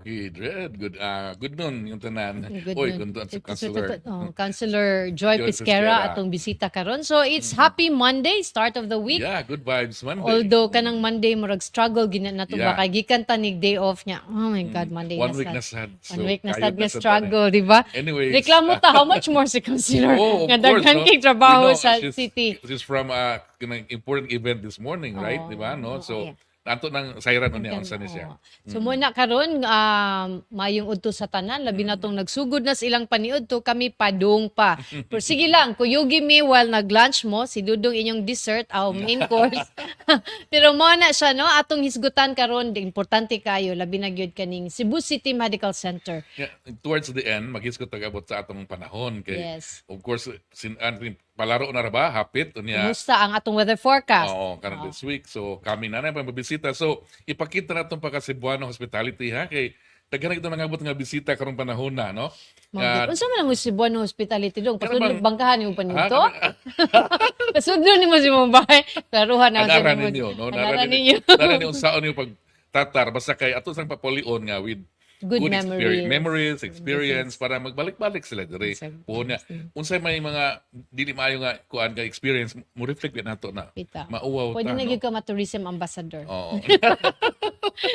Good noon yung tanan. Good Oy, nun. good sa counselor. Councilor Joy Joy Pesquera Pesquera. atong bisita karon. So it's happy Monday, start of the week. Yeah, good vibes Monday. Although kanang Monday murag struggle gina na to Yeah. ba kay gikan tanig day off niya. Oh my god, Monday 1 na week sad. na sad. 1 week na kayod sad nga sad struggle, di ba? Anyways, Reklamo ta how much more si Councilor Oh, of nga course, daghan no? kay trabaho We know sa she's, city. She's from a important event this morning, right? Di ba? No? So, yeah. nato ng sayran niya unsa ni siya. So muna karon mayong udto sa tanan labi na tong nagsugod na sa ilang paniudto kami padung pa. Pero sige lang, kuyugi mi while nag-lunch mo si Dudong inyong dessert aw main course. Pero mo na siya no atong hisgutan karon importante kayo labi na gyud kaning Cebu City Medical Center. Yeah, towards the end, maghiskot tagabot sa atong panahon kay Yes. of course palaro na ra ba hapit unya. Kumusta ang atong weather forecast? Oo, karon this week. So, kami na pa mabisita. So, ipakita natin pagka Cebuano hospitality ha kay daghan ito nangabot nga bisita karong panahon na, no? Unsa man ang Cebuano hospitality dong? Ano Pasudlog bang- bangkahan mo pa nito? Ah, Pasudlog ni mo si mong bahay. Klaruhan na sa Anaran nimo. ninyo, no? Anaran ninyo. Naran ninyo unsaon yung pagtatar basta kay ato sang papulion nga with Good memories, experience para magbalik-balik sila dire. Puho niya. Unsay may mga dili maayo nga kuan ka experience mo reflect nato na. Kita. Mauwaw ta. Pwede na No? gyud ka ma-tourism ambassador. Oo.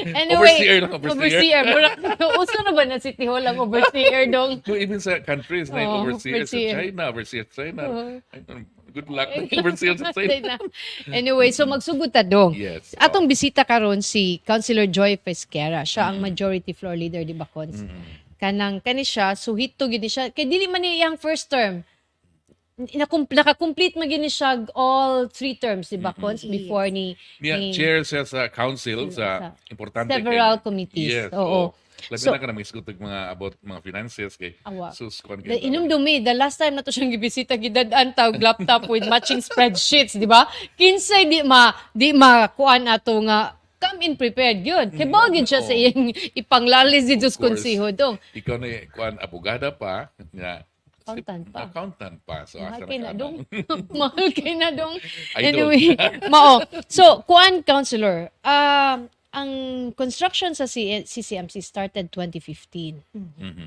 Anyway, Overseer lang, overseer. Uso na ba na City Hall ang overseer dong? No, even sa countries na Oo, overseer sa overseer. Overseer sa China. Oo. Good luck na overseer sa China. Anyway, so magsugod ta dong. Yes. Atong bisita karon si Councilor Joy Pesquera. Siya ang majority floor leader di ba Cons? Kani siya suhito gid siya kay dili man niya iyang first term. Naka-complete magini siya all 3 terms di ba Cons before ni Chair siya sa council sa importante several committees. Yes. Oo. Labi So- na ka na mga mga about mga finances kay Awa. sus kuan Inom dumi, the last time na to siyang gibisita gidadaan tawag laptop with matching spreadsheets, di ba? Kinsay di ma kuan ato nga come in prepared yun. Kay bagid siya sa iyang ipanglalis dito sa course. konsiho dong. Ikaw na kuan abogada pa nga Accountant pa. So Mahal asa kay na na dong. Mahal kay na dong. Idol. Anyway, mao. So, kuan counselor, ang construction sa CCMC started 2015.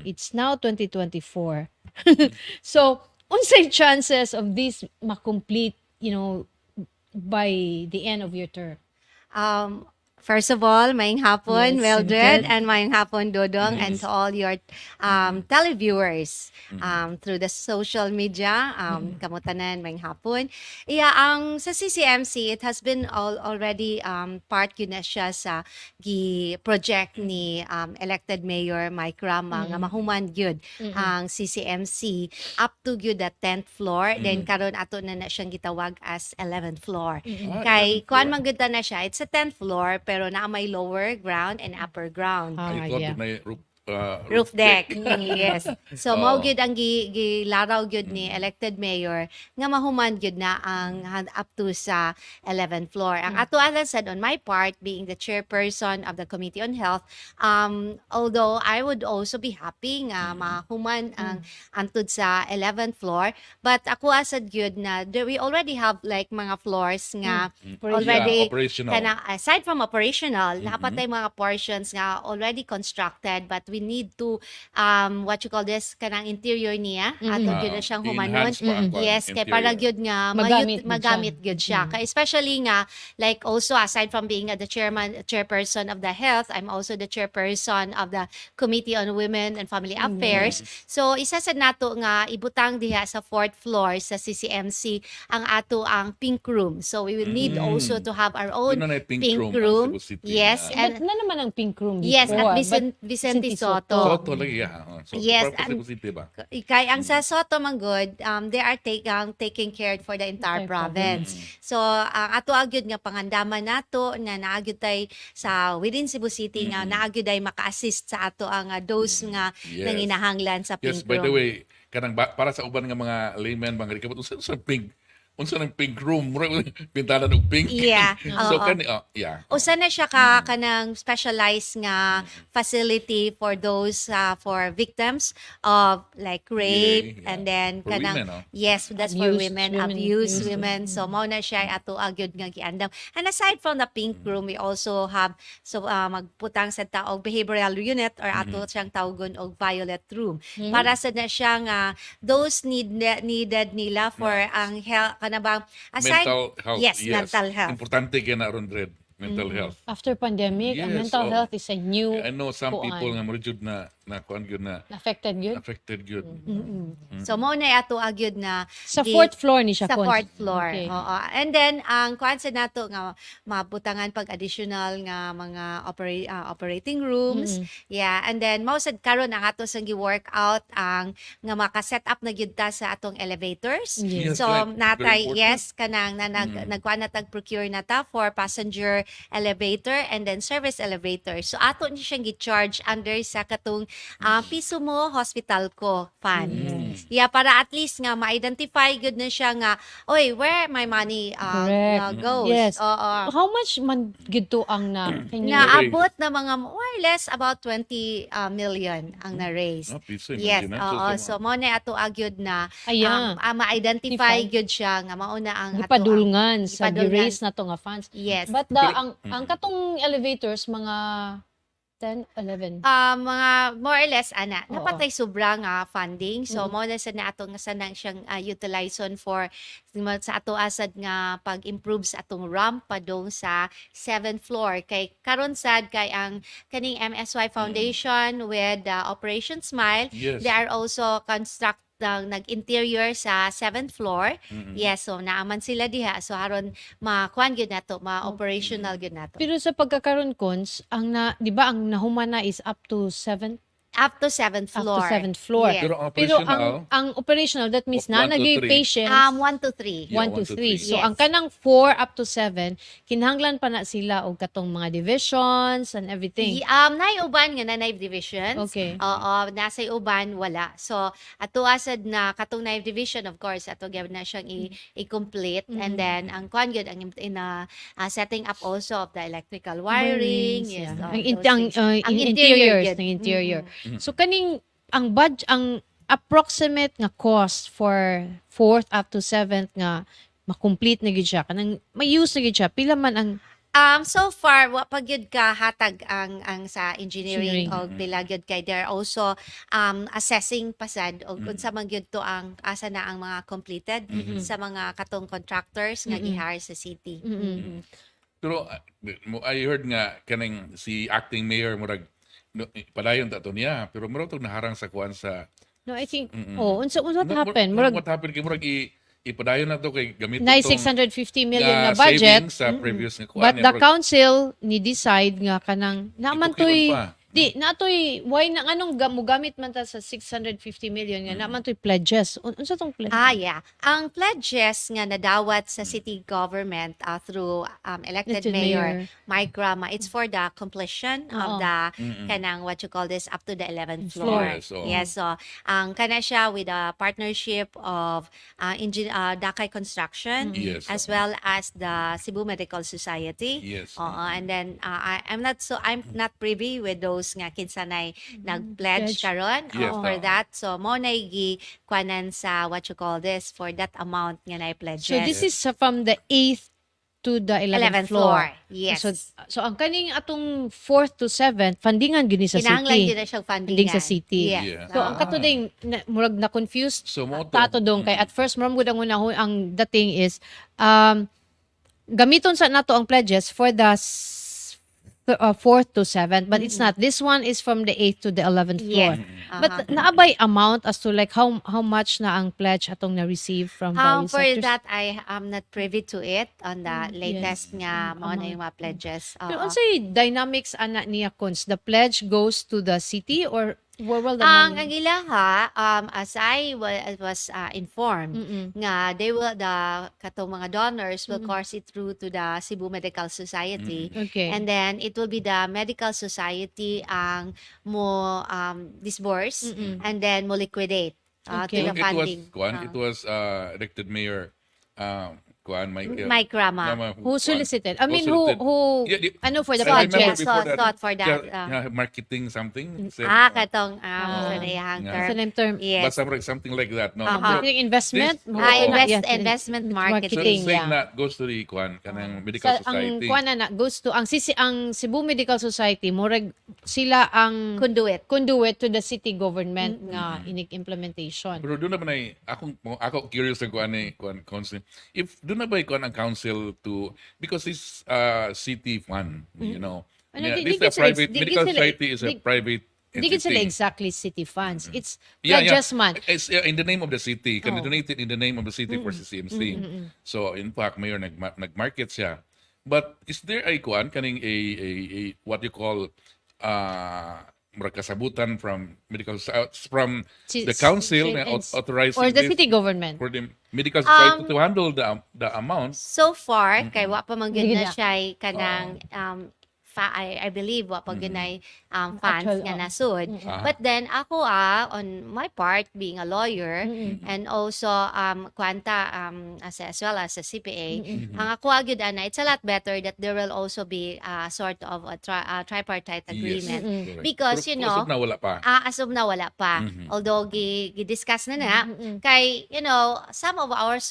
It's now 2024. So, unsay chances of this ma-complete, by the end of your term? First of all, maayong Yes, hapon, Mildred, Mildred. and maayong hapon, Dodong, and to all your televiewers through the social media. Kamutanan, maayong hapon. Yeah, sa CCMC, it has been already part yun na siya sa project ni elected Mayor Michael Rama nga mahuman yun ang CCMC up to yun the 10th floor. Then karon ato na siyang gitawag as 11th floor. Kay kuan man gud na siya, it's a 10th floor pero naa may lower ground and upper ground. Ay ko Yeah. na Roof deck. Yes. So mao Oo. gyud ang gilaraw gyud ni elected mayor nga mahuman gyud na ang up to sa 11th floor. Ang ato alang said on my part being the chairperson of the Committee on Health, although I would also be happy nga mahuman ang antud sa 11th floor, but ako asad gyud na we already have like mga floors nga already operational. kana aside from operational, napatay mga portions nga already constructed but we need to what you call this kanang interior niya ato gyud na siyang humanon. I-enhance pa ang Yes, kay para gyud nga magamit gyud siya. Kay especially nga like also aside from being the chairperson of the health, I'm also the chairperson of the Committee on Women and Family Affairs. So isa sa nato nga ibutang diha sa 4th floor sa CCMC ang ato ang pink room. So we will need also to have our own Yun na pink pink room room. ang Cebu City Yes, na- But na naman ang pink room Yes, before. at but Vicente Vicente Soto. Soto lagi So Yes, para sa Cebu City ba? Kay ang sa Soto Manggod, they are taking care for the entire Entire province. So ang ato agyud nga pangandaman nato na naagyud tay sa within Cebu City nga naagyud ay maka-assist sa ato ang those nga Yes. nanginahanglan sa Yes, pink by the room. way, para sa uban nga mga layman mga kabut sa pink unsa ng pink room, murag pintana ng pink. Yeah. So Oo. yeah. Usa na siya ka kanang specialized nga facility for those for victims of like rape Yeah. and then For kanang women, no? yes, that's for Abuse, women, women abuse abuse. women. So mao na siya ato agyod nga giandam. And aside from the pink room, we also have magputang sa taog behavioral unit or ato siyang tawgon og violet room. Para sa na siya nga those needed nila for ang health kanabang aside Mental health. yes, mental health. Importante kaya na ron, Dred. Mental health. After pandemic, ang Yes, mental oh. health is a new I know some kuan. people nga murjud na kuan gyud na affected yun. affected gyud. So mo na ato agyod na Sa gi- fourth floor ni siya. sa Cons. fourth floor. Okay. Oo. And then ang kuan sa nato nga mabutangan pag additional nga mga operating rooms. Yeah, and then mao sad karon ang ato sang gi-workout ang nga maka-set up na gyud ta sa atong elevators. Yes. Yes, So correct. Very natay important. yes kanang nagkuan na tag procure na ta for passenger elevator and then service elevator. So ato ni siyang gi-charge under sa katong piso mo hospital ko fund. Yeah, para at least nga ma-identify good na siya nga oy where my money Correct. goes. Yes. Oo. How much man gito ang na? Can you Naabot na mga more or less about 20 million ang na-raise. Ah, piso, Yes, imagine, oo. so, So, mo na ato agyod na Ayan. ma-identify Identify. gyud siya nga mao na ang ato gipadulngan sa gipadulngan. gi-raise na to nga funds? Yes. But ang katong elevators mga 10, 11. Mga more or less ana Oo. napatay sobra nga funding so mo na sa nato nga sanang siyang utilization for sa ato asad nga pag-improve sa atong ramp padong sa 7th floor kay karon sad kay ang kaning MSY Foundation with Operation Smile Yes. they are also nag-interior sa 7th floor. Yes, so naaman sila diha. So haron makuan gyud nato, ma-operational gyud nato. Pero sa pagkakaroon cons, ang na, 'di ba ang nahumana is up to 7 Up to 7th up floor. to 7th floor. Yes. Pero ang Pero operational, ang operational that means Of na 1 to nagay 3. patients 1 to 3. Yeah, 1 to 1 to 3. 3. So Yes. ang kanang 4 up to 7 kinahanglan pa na sila og katong mga divisions and everything. Nay uban nga na divisions. Okay. Oo, nasa uban wala. So ato asad na katong knife division of course ato gyud na siyang i-complete and then ang kuan gyud ang setting up also of the electrical wiring. Wirings, Yes. yeah. all Ang, those ang, things. ang Ang interiors gyud. ng interior. So kaning ang approximate nga cost for 4th up to 7th nga makomplete na gid siya kanang may use na gid siya pila man ang So far, wa pa gyud ka hatag ang sa engineering Engineering. og pila gyud kay they're also assessing pasad og unsa man gyud to ang asa na ang mga completed sa mga katong contractors nga gihire sa city. pero I heard nga kaning si acting mayor murag padayon ta to niya, pero murag tog naharang sa kuan sa no I think what happened What happened kay murag ipadayon na to kay gamit na tong 650 million na budget savings sa previous nga kuan but niya, the murag council ni decide nga kanang naman toy itukion pa. di natoy why na anong mugamit man ta sa 650 million nga naman toy pledges unsa tong pledge Yeah. Ang pledges nga nadawat sa city government through elected Elected Mayor mayor. Mike Rama, it's for the completion of Oo. the kanang what you call this up to the 11th Floor. floor. Yes, oo. Yes, so ang kana siya with a partnership of Dakay Construction Yes, as oo. well as the Cebu Medical Society. Yes. Oo, and then I'm not privy with those nga kinsanay nag-pledge Pledge. karon Yes, for oo. that. So mo na kuanan sa what you call this for that amount nga na pledges. so this is from the 8th to the 11th 11th floor. Yes. So ang kaning atong 4th to 7th fundingan gini sa Kinahanglan city. din na siyang fundingan. Funding sa city. Yes. Yeah. So ang katuding murag na confused So, mo to. tato dong kay at first murag gud ang unahon ang dating is gamiton sa nato ang pledges for the 4th to 7th but it's not, this one is from the 8th to the 11th floor. Yes. But naabay amount as to like how much na ang pledge atong na receive from various For sectors? that, I am not privy to it on the latest nga mo na amount. yung mga pledges. Pero Oo. unsay dynamics ana niya cons, the pledge goes to the city or where will the Ang money? ilaha, as I was informed, nga the katong mga donors will course it through to the Cebu Medical Society. Okay. And then it will be the medical society ang mo disburse and then mo liquidate Okay. to the It was funding. kuan, it was elected mayor kuan Mike Rama. Who solicited? I mean, solicited. who Yeah, ano for the I remember project? before that, Thought for that. marketing something. Said, Katong Ah. sa niyang Yeah. Sa term. name term. Yes. basta something like that. No, Aha. Pero Marketing investment. this- Oo. Yes, investment so marketing. say yeah. na goes to the kuan kanang medical Sa, ang society. kuan na goes to ang Cebu Medical Society murag sila ang conduit to the city government nga inig implementation. Pero doon na ba na ako curious sa kuan ni kuan council. If doon na ba kuan ang council to because this city fund, you know. Ano, Yeah, di- this di is a sila- private di- di medical sila- society is a di- private Hindi gid sila entity. exactly city funds. It's Yeah, adjustment. It's in the name of the city. Can Oh. donated in the name of the city for CCMC. So in fact, mayor nagmarket siya. But is there a kuan kaning a what you call murag kasabutan from from the council na authorizing or the this city government. for the medical society to handle the amount? So far, kay wa pa man gyud Hindi na na. siya kanang I believe wa pa gyud na funds Actual, nga nasud. But then ako on my part being a lawyer and also kwanta as well as a CPA, ang ako gyud ana it's a lot better that there will also be sort of a tripartite agreement. Correct. Because, Pero you know, usap na wala pa. As of now, wala pa. Although, gi-discuss na kay, you know, some of our,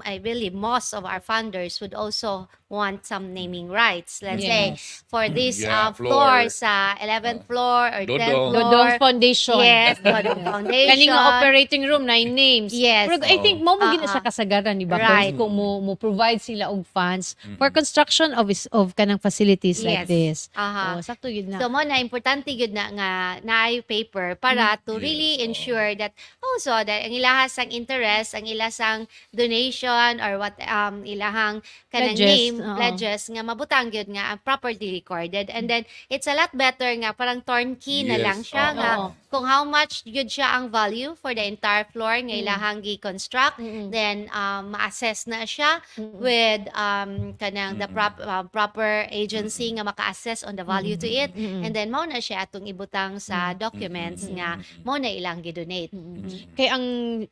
I believe, most of our funders would also want some naming rights. Let's say, for this Yeah, floor floor. sa 11th floor or 10th Dodong. floor. Dodong Foundation. Yes, Dodong Foundation. Kaning nga operating room na names. Yes. Pero I think mo gina Uh-uh. sa kasagaran di ba? Right. Kung mo provide sila og funds for construction of kanang facilities like Yes. this. Aha. Oh, sakto yun na. So mo na importante gyud na nga naay paper para to really ensure that also that ang ilahas ang interest, ang ilasang donation or what ilahang kanang Pledges, name oo. pledges nga mabutang gyud nga properly recorded, and then it's a lot better nga parang turnkey na Yes, lang siya oo. nga Oo. kung how much gyud siya ang value for the entire floor nga ilahang gi-construct, then ma-assess na siya with kanang the proper agency nga maka-assess on the value to it, and then mao na siya atong ibutang sa documents nga mao na ilang gi-donate. Kay ang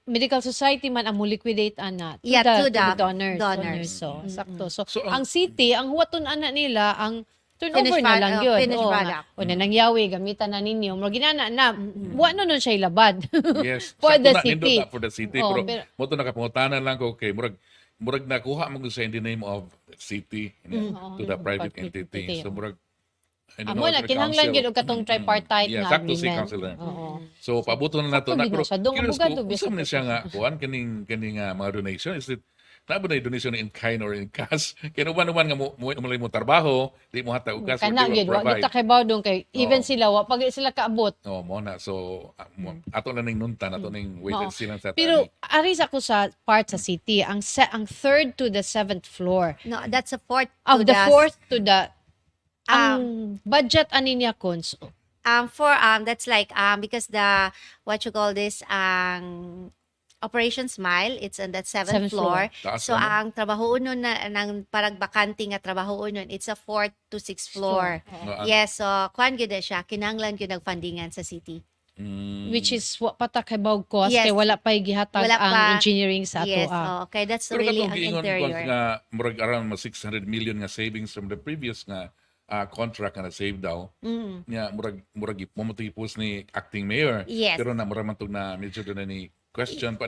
medical society man ang mo liquidate ana Yeah, to the donors. donors. So, sakto. So, So, ang city, ang huwaton ana nila ang turnover Finished na lang yun. finished product. O na nangyawi, gamitan na ninyo. Mga ginana na, wano nun siya ilabad. Yes. For Sakto the na, nindot city. na for the city. Oh, pero pero- mo to nakapangutanan lang ko kay murag nakuha mo sa in the name of city to the private entity. So murag I don't Amo know, na, to the kinahanglan council. yun o katong tripartite Yeah, na sakto si agreement. council na. Oo. So pabuto na nato Sakto na din pero na siya. Dong curious abogado, ko bisa unsa man ko siya nga kuan kaning mga donation is it na ba na donation in kind or in cash kay uban nga mo mo trabaho di mo hata og cash or Kana di gyud mo wa provide. kita kay dong kay even Oo. sila wa pag sila kaabot. Oh, mo na. So, ato na ning nuntan, ato ning wait and Oo. see lang sa Pero ari sa ko sa part sa city, ang ang third to the 7th floor. No, that's a fourth Of to the fourth to the ang budget ani niya cons. that's like because the what you call this Operation Smile, it's on that seventh Seventh floor. floor. Taas So naman. ang trabaho nun na ng parang bakante nga trabaho nun, it's a 4th to 6th floor. Oo. Yes, so kuan gyud na siya, kinahanglan gyud nagfundingan sa city. Which is wa pata kay bawg cost Yes. kay wala pa gihatag Wala ang pa. engineering sa ato. Yes, okay, that's Pero really katong ang giingon interior. nga murag around 600 million nga savings from the previous nga contract nga na-save daw. Nya murag pumutipos ni acting mayor. Yes. Pero na murag man tug na medyo doon na ni question pa.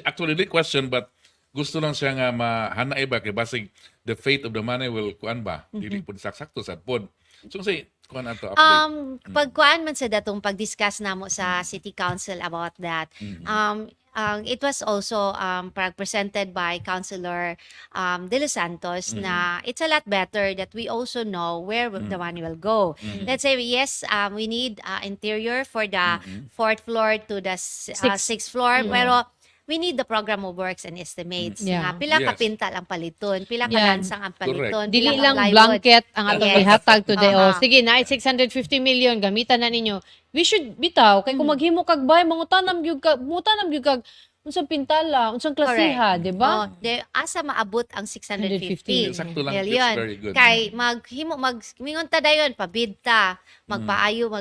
Actually di question but gusto lang siya nga mahanaay ba kay basig the fate of the money will kuan ba dili pud sakto sad pod. So say kuan ato update. Pagkuan man sa datong pag-discuss namo sa City Council about that. It was also presented by Councilor De Los Santos na it's a lot better that we also know where the money will go. Let's say, yes, we need interior for the 4th floor to the 6th floor, pero we need the program of works and estimates. Yeah. Nga, pila ka Yes. pintal ang paliton, pila ka Yeah. lansang ang paliton, Dili pila ka lang plywood. blanket ang atong Yes. ihatag today. Aha. Sige, na 650 million gamitan na ninyo. We should bitaw kay kung maghimo kag bay mangutanam gyud kag unsang pintala, unsang klasiha, di ba? Asa maabot ang 650 Sakto lang, million. that's very good. Kay mingon ta dayon pabid ta, magpaayo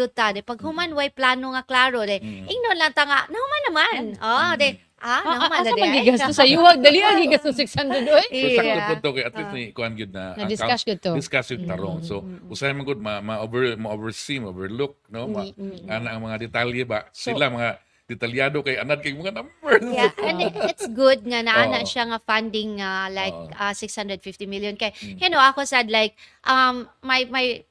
ta. De pag human way plano nga klaro de. Ingnon lang ta nga nahuman naman. De Naman asa na di ay. magigasto sa yuwag dali ang gigasto 600 oy. Pero Yeah. sakto po to kay at least ni kuan gyud na ang Na-discuss gyud to. discuss yung tarong. So usahay man gud ma-oversee, ma-overlook, no? Ana ang mga detalye ba? Sila mga detalyado kay anad kay mga numbers. Yeah, and it's good nga naana Oo. siya nga funding like Oo. 650 million kay ako sad like my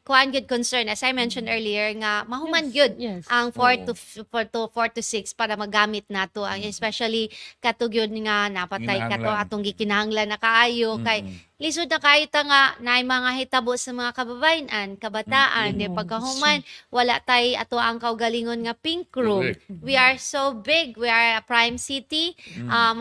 kuan good concern as I mentioned earlier nga mahuman gyud Yes. ang Oo. 4 to 6 para magamit nato ang especially katug yun nga napatay kato Kinahanglan. atong gikinahanglan na kaayo kay lisod na kayo ta nga naay mga hitabo sa mga kababayan, kabataan, di pagkahuman wala tay ato ang kaugalingon nga pink room. Correct. We are so big, we are a prime city,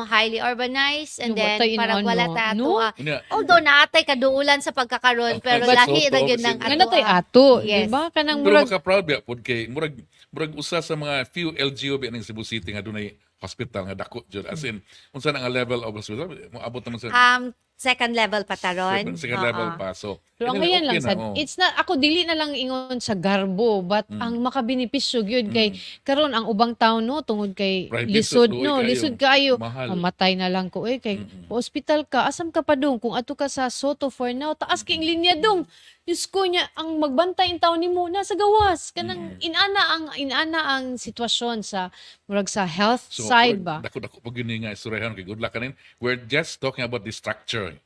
highly urbanized, and Yung then watay parang inuan wala mo. ta ato. No? Unya, Although naatay kaduulan sa pagkakaroon, pero But lahi so ra to, gyud ng kasi- Nga na tay ato, Yes. di ba? Kanang pero murag maka-proud ba pod kay murag usa sa mga few LGU ba ning Cebu City nga dunay hospital nga dako jud as in unsa na nga level of hospital moabot naman sa second level pataron. second level pa. So Pero ang anyway, ngayon lang okay sad, na, oh. it's not ako dili na lang ingon sa garbo but ang makabenepisyo gyud kay karon ang ubang tawo no tungod kay Private lisod sa no, tuloy lisod kayo. kayo. Mahal. Mamatay na lang ko kay hospital ka asam ka pa dong kung ato ka sa Soto for now taas king linya dong. Diyos ko niya ang magbantay in taon nimo nasa gawas kanang inana ang sitwasyon sa murag sa health So, side ba. Dako pag yun nga istoryahan kay good luck kanin. We're just talking about the structure.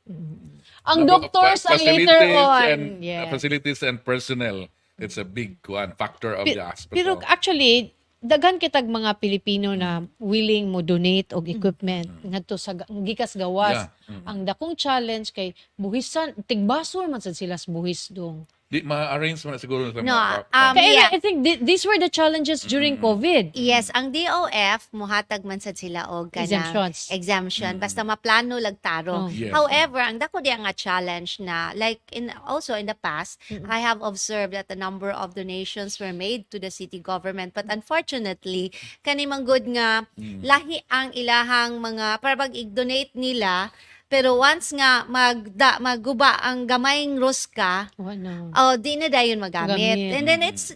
Ang About doctors ang later facilities on. and Yes. facilities and personnel. It's a big factor of the hospital. Pero actually, daghan kitag mga Pilipino na willing mo donate og equipment ngadto sa gikas gawas. Yeah. Ang dakong challenge kay buhisan tigbasol man sad sila sa buhis dong. Di ma-arrange mo na siguro sa No, mga Kaya yeah. I think these were the challenges during COVID. Yes, ang DOF muhatag man sad sila og kanang Exemptions. exemption basta maplano lag taro. Oh. Yes. However, ang dako diya nga challenge na like also in the past, I have observed that a number of donations were made to the city government but unfortunately kani manggod nga lahi ang ilahang mga para pag i-donate nila pero once nga maguba ang gamayng ruska, Ano? di na dayon magamit. Magamit. And then it's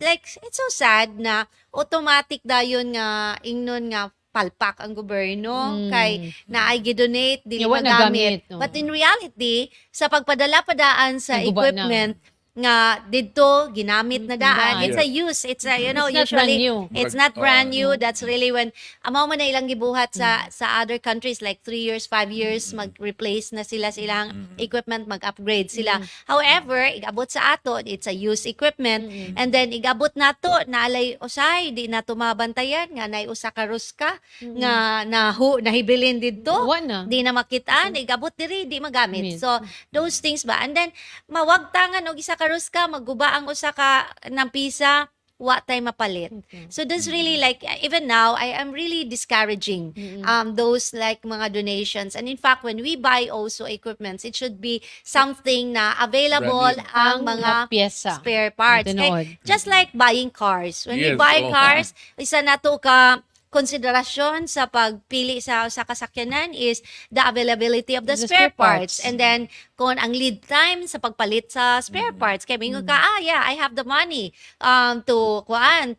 so sad na automatic dayon nga ingnon nga palpak ang gobyerno kay na ay gidonate dili Yawa na magamit. gamit, no. But in reality, sa pagpadala-padaan sa Naguba equipment nga didto ginamit na daan, Daan. it's a use, it's a It's not usually brand new. it's not brand new. That's really when amo man na ilang gibuhat sa other countries like 3 years, 5 years mag-replace na sila silang equipment, mag-upgrade sila. However, igabot sa ato, it's a used equipment and then igabot nato naalay usay di nato mabantayan nga nay usa ka ruska nga nahibilin didto. Wa na. Di na makitaan, igabot diri di magamit. Gamit. So those things ba, and then mawagtangan og isa ka ruska, magguba ang usa ka ng pisa, wa tay mapalit. So that's really like even now I am really discouraging those like mga donations, and in fact when we buy also equipments it should be something na available Brand ang Ang mga pyesa. spare parts. Tinuod. Okay? Just like buying cars. When we Yes, buy oo. cars, isa na to ka konsiderasyon sa pagpili sa kasakyanan is the availability of the The spare spare parts. parts. And then, kung ang lead time sa pagpalit sa spare parts. Kaya mingo ka, yeah, I have the money to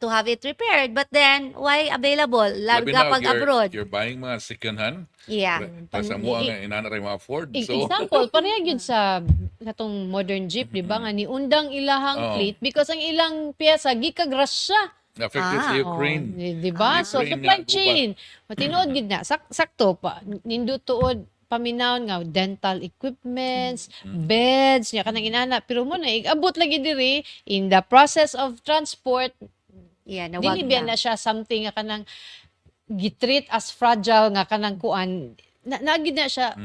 have it repaired. But then, why available? Lalo Labi ka na, pag abroad. you're buying mga second hand. Yeah. Sa mo nga inanaray ma-afford. So, Example, pareha gyud sa katong modern jeep, di ba? Nga ni undang ilahang Oo. fleet because ang ilang pyesa gikag Russia. affected sa Ukraine. Di ba? So, Ukraine supply nga, chain. Matinood gid na. Sakto pa. Nindo tuod paminawon nga dental equipments, beds, nya kanang inana. Pero mo na, abot lagi diri in the process of transport, Yeah, nawag dili biya na siya something nga kanang gitreat as fragile nga kanang kuan. Nagid na siya.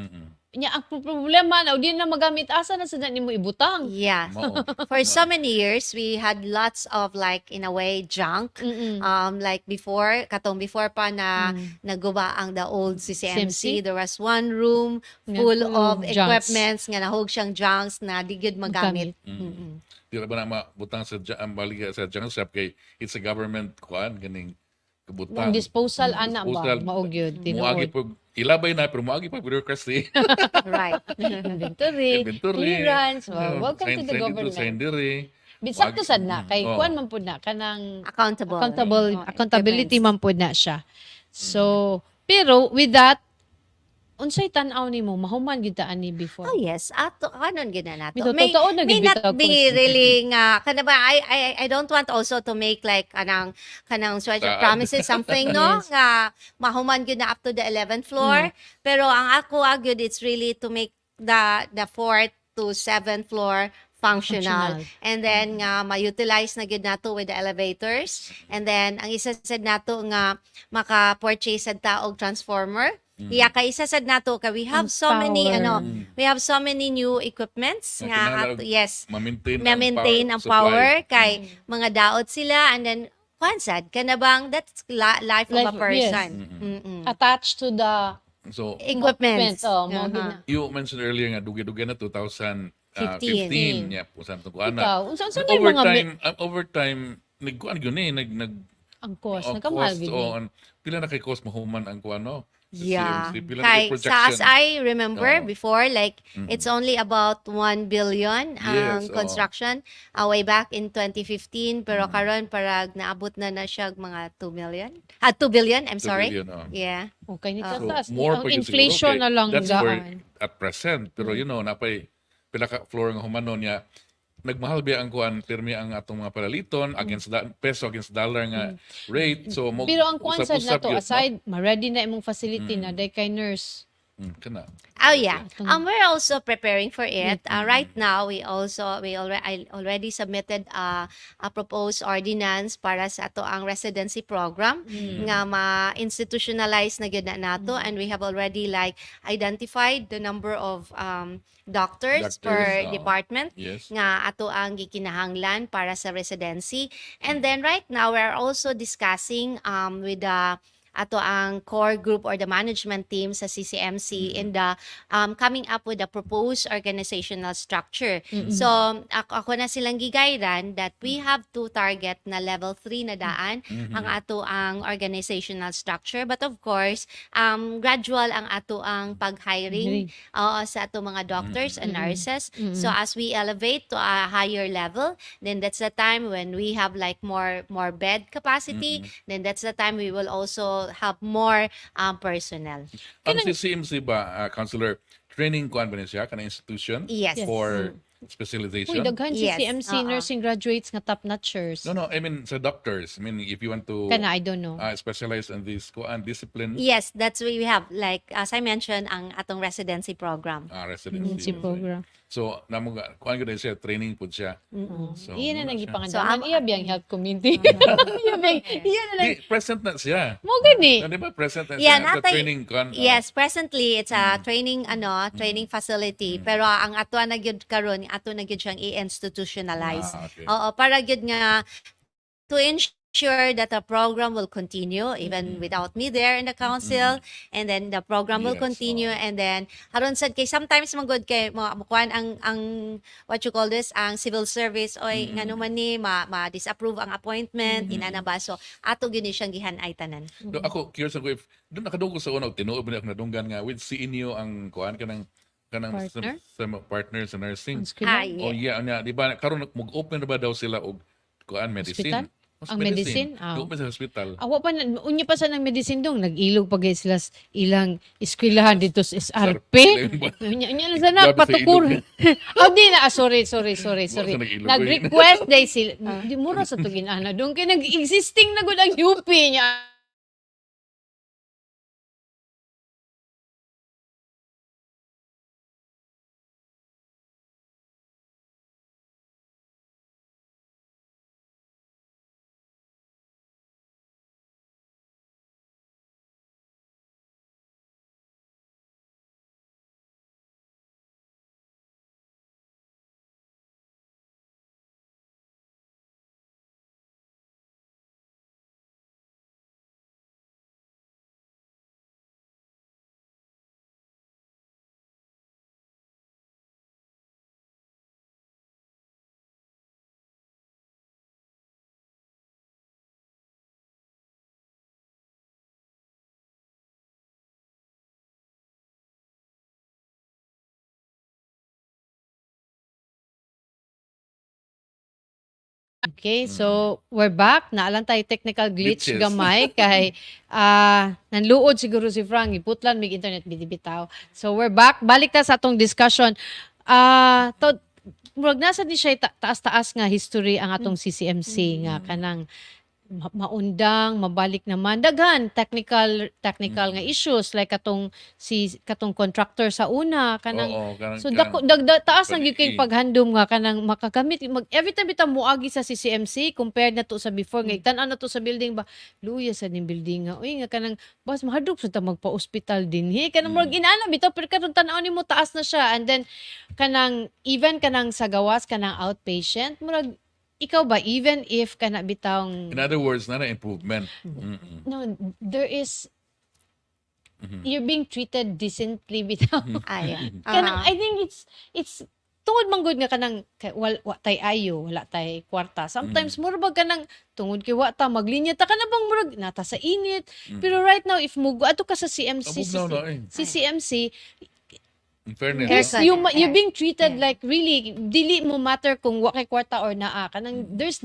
Nya ang problema na di na magamit asa na sa nimo ibutang. Yeah. Mao. For so many years, we had lots of like, in a way, junk. Like before pa na naguba ang the old CCMC, CCMC? there was one room Nga full full of of junks. equipments nga nahog siyang junks na di gyud magamit. Di ba na mabutang sa ang baliga sa junk shop kay it's a government kuan ganing kabutang. Ang disposal ana ba Disposal. maog yun Muagi tinuod. pag ilabay na pero muagi pa bureaucracy. Right. Inventory, clearance. Well, welcome to the government. Sign diri. Bisag to sad na kay Oo. kuan man pud na kanang Accountable. accountability man pud na siya. So Pero with that, unsay tan-aw nimo mahuman gyud ta ani before. Oh yes, ato kanon gid na nato. Bitaw totoo na May gyud not bitaw be really nga kana ba I don't want also to make like kanang special Taad. promises something no Yes. nga mahuman gyud na up to the 11th floor. Pero ang ako gyud it's really to make the 4th to 7th floor functional. Functional. And then nga ma-utilize na gyud nato with the elevators. And then ang isa sad nato nga maka-purchase sad ta og transformer. Iya kay isa sad nato kay we have Ang so many power. we have so many new equipments Na nga kinahanglan yes ma-maintain ma-maintain ang supply. power kay mga daot sila and then kwansad kanabang that's life of a Life, person. yes. Mm-mm. Attached to the So, Equipments. Oh, mo Uh-huh. gina. you mentioned earlier nga dugi-dugi na 2015. 15. Yeah, pusan to kuana. Ikaw, unsa But may mga over time nagkuan gyud ni nag ang cost, ang nagkamahal cost gyud. o pila na kay cost mahuman ang kuano. Yeah. CCMC, pila na kay Kay sa as projection. I remember Oo. before, like, it's only about 1 billion ang Yes, oo. construction way back in 2015. Pero karon parag naabot na siya mga 2 million. 2 billion, I'm 2 sorry. billion, oo. Yeah. Okay, ni So, taas. more Ang pa gyud siguro. inflation Okay, na lang that's where gaan. at present pero you know napay pila ka floor nga humanon niya nagmahal ba ang kuan pirmi ang atong mga palaliton against peso against dollar nga rate so mo Pero ang kuan sad usap-usap na to, gyud, no? aside, ma-ready na imong facility na, day kay nurse. Kana. Oh yeah. We're also preparing for it. Right now, we already submitted a proposed ordinance para sa ato ang residency program nga ma-institutionalize na gyud na nato and we have already like identified the number of doctors per Doctors, department Yes. nga ato ang gikinahanglan para sa residency. And then right now, we're also discussing with the ato ang core group or the management team sa CCMC in the coming up with a proposed organizational structure. So, ako na silang gigayran that we have to target na level 3 na daan ang ato ang organizational structure. But of course, gradual ang ato ang pag-hiring sa ato mga doctors and nurses. So, as we elevate to a higher level, then that's the time when we have like more bed capacity. Then that's the time we will also have more personnel. Ang CCMC ba, Councilor, training kuan ba niya siya kana institution Yes. for Uy, specialization? daghan Yes, CCMC oo. nursing graduates nga top-notchers. No, I mean sa doctors. I mean if you want to Kana, I don't know. specialize in this kuan discipline Yes, that's what we have. Like, as I mentioned, ang atong residency program. residency. Si program. So namo kuan gyud siya training pud siya. So, Iyan na muna nang siya. ipangandaman. So, Iya biyang health committee. Iya na lang. Di, present na siya. Mo gani. Di ba present na Yeah, siya sa natay- training kuan? Yes, presently it's a training facility pero ang ato na gyud karon ato na gyud siyang i-institutionalize. Okay. Oo, para gyud nga to ensure that the program will continue even without me there in the council and then the program will Yes, continue and then haron sad kay sometimes magud kay makuan ang what you call this ang civil service oy ngano man ni ma-disapprove ang appointment inana ba so ato gyud ni siyang gihan-ay tanan. Do, ako curious ako if doon nakadungko sa una tinuod ba ako nadunggan nga with si inyo ang kuan kanang Partner? sa partner sa nursing. Ay, Oh yeah, nya di ba karon mag-open na ba daw sila og kuan medicine? Hospital? Ang medicine? Open sa hospital. Awa pa na, unya pa sa ng medicine dong, nag-ilog pa guys sila ilang eskwelahan dito sa SRP. Unya na sana, Grabe sa patukur. ilog. Di na, sorry. Sa nag-ilog, Nag-request day sila. Di mura sa tugin ana. Doon kay nag-existing na gud ang UP niya. Okay, so we're back. Naalang tayo technical glitch Glitches. gamay kay nanluod siguro si Frank iputlan mig internet bitaw. So we're back. Balik ta sa atong discussion. Murag nasa di siya taas-taas nga history ang atong CCMC nga kanang maundang, mabalik naman daghan technical nga issues like katong contractor sa una kanang Oo, so taas ang gyud kay Paniki. paghandom nga kanang makagamit every time bitaw moagi sa CCMC compared na to sa before nga tan-aw na to sa building ba luya sa ning building nga uy nga kanang bas mahadlok sa ta magpa-ospital din kanang murag inaana bitaw pero karon tan-aw nimo taas na siya and then kanang even kanang sa gawas kanang outpatient murag ikaw ba even if kana bitawng In other words, na improvement. Mm-mm. no there is you're being treated decently bitaw Ayan. kanang I think it's tungod man gud nga kanang wa tay ayo wala tay kwarta sometimes mura ba kanang tungod kay wa ta maglinya ta kana bang murag nata sa init pero right now if mugo ato ka sa CMC Abog na eh. CCMC In fairness, there's Aircon, you're being treated yeah. like really dili mo matter kung wa kay kwarta or naa kanang there's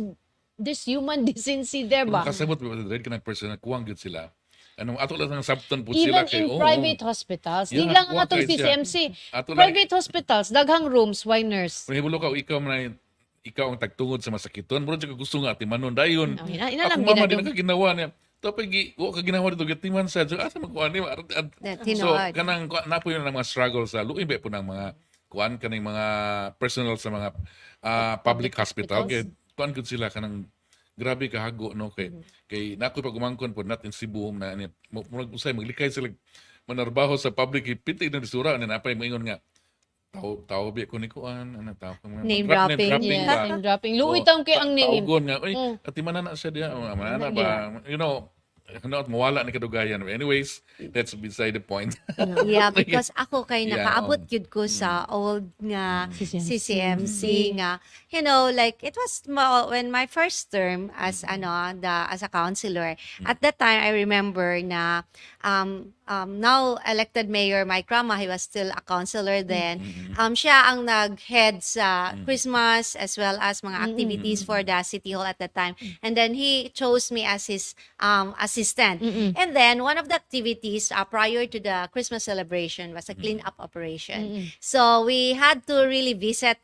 human decency there kung ba makasabot mo red ka ng person, kuwang good sila. Anong ato lang ng sabton po even sila kay in private hospitals di Yeah, lang ang wa atong kay siya. CCMC Ato lang private hospitals daghang rooms why nurse kung hibulo ka ikaw ang tagtungod sa masakiton, muro ka gusto nga timanon dayon. Oh, ina Ako lang mama ginadong. din ka ginawa niya. Tapos wa ka ginawa dito gatiman sa so asa magkuan ni so Tinuod. kanang napo yun ang mga struggle sa luoy ba po ng mga kuan kaning mga personal sa mga public hospital kay kuan gud sila kanang grabe kahago no kay nako pag umangkon po natin Cebu na murag usay maglikay sila manarbaho sa public pitik na bisura na napay moingon nga tao bi ko ni kuan ana tao Name dropping. Yes, ba? name dropping. Luoy taong kay ang name. Taugon nga, uy, Mm. ati manana siya diya, manana ba? You know, mawala ni kadugayan. Anyways, that's beside the point. Yeah, because ako kay Yeah, nakaabot gyud ko sa old nga CCMC. CCMC nga like it was when my first term as as a counselor. At that time I remember na now elected Mayor Michael Rama, he was still a counselor then. Siya ang nag-head sa Christmas as well as mga activities for the City Hall at that time. And then he chose me as his assistant. And then one of the activities prior to the Christmas celebration was a clean-up operation. So we had to really visit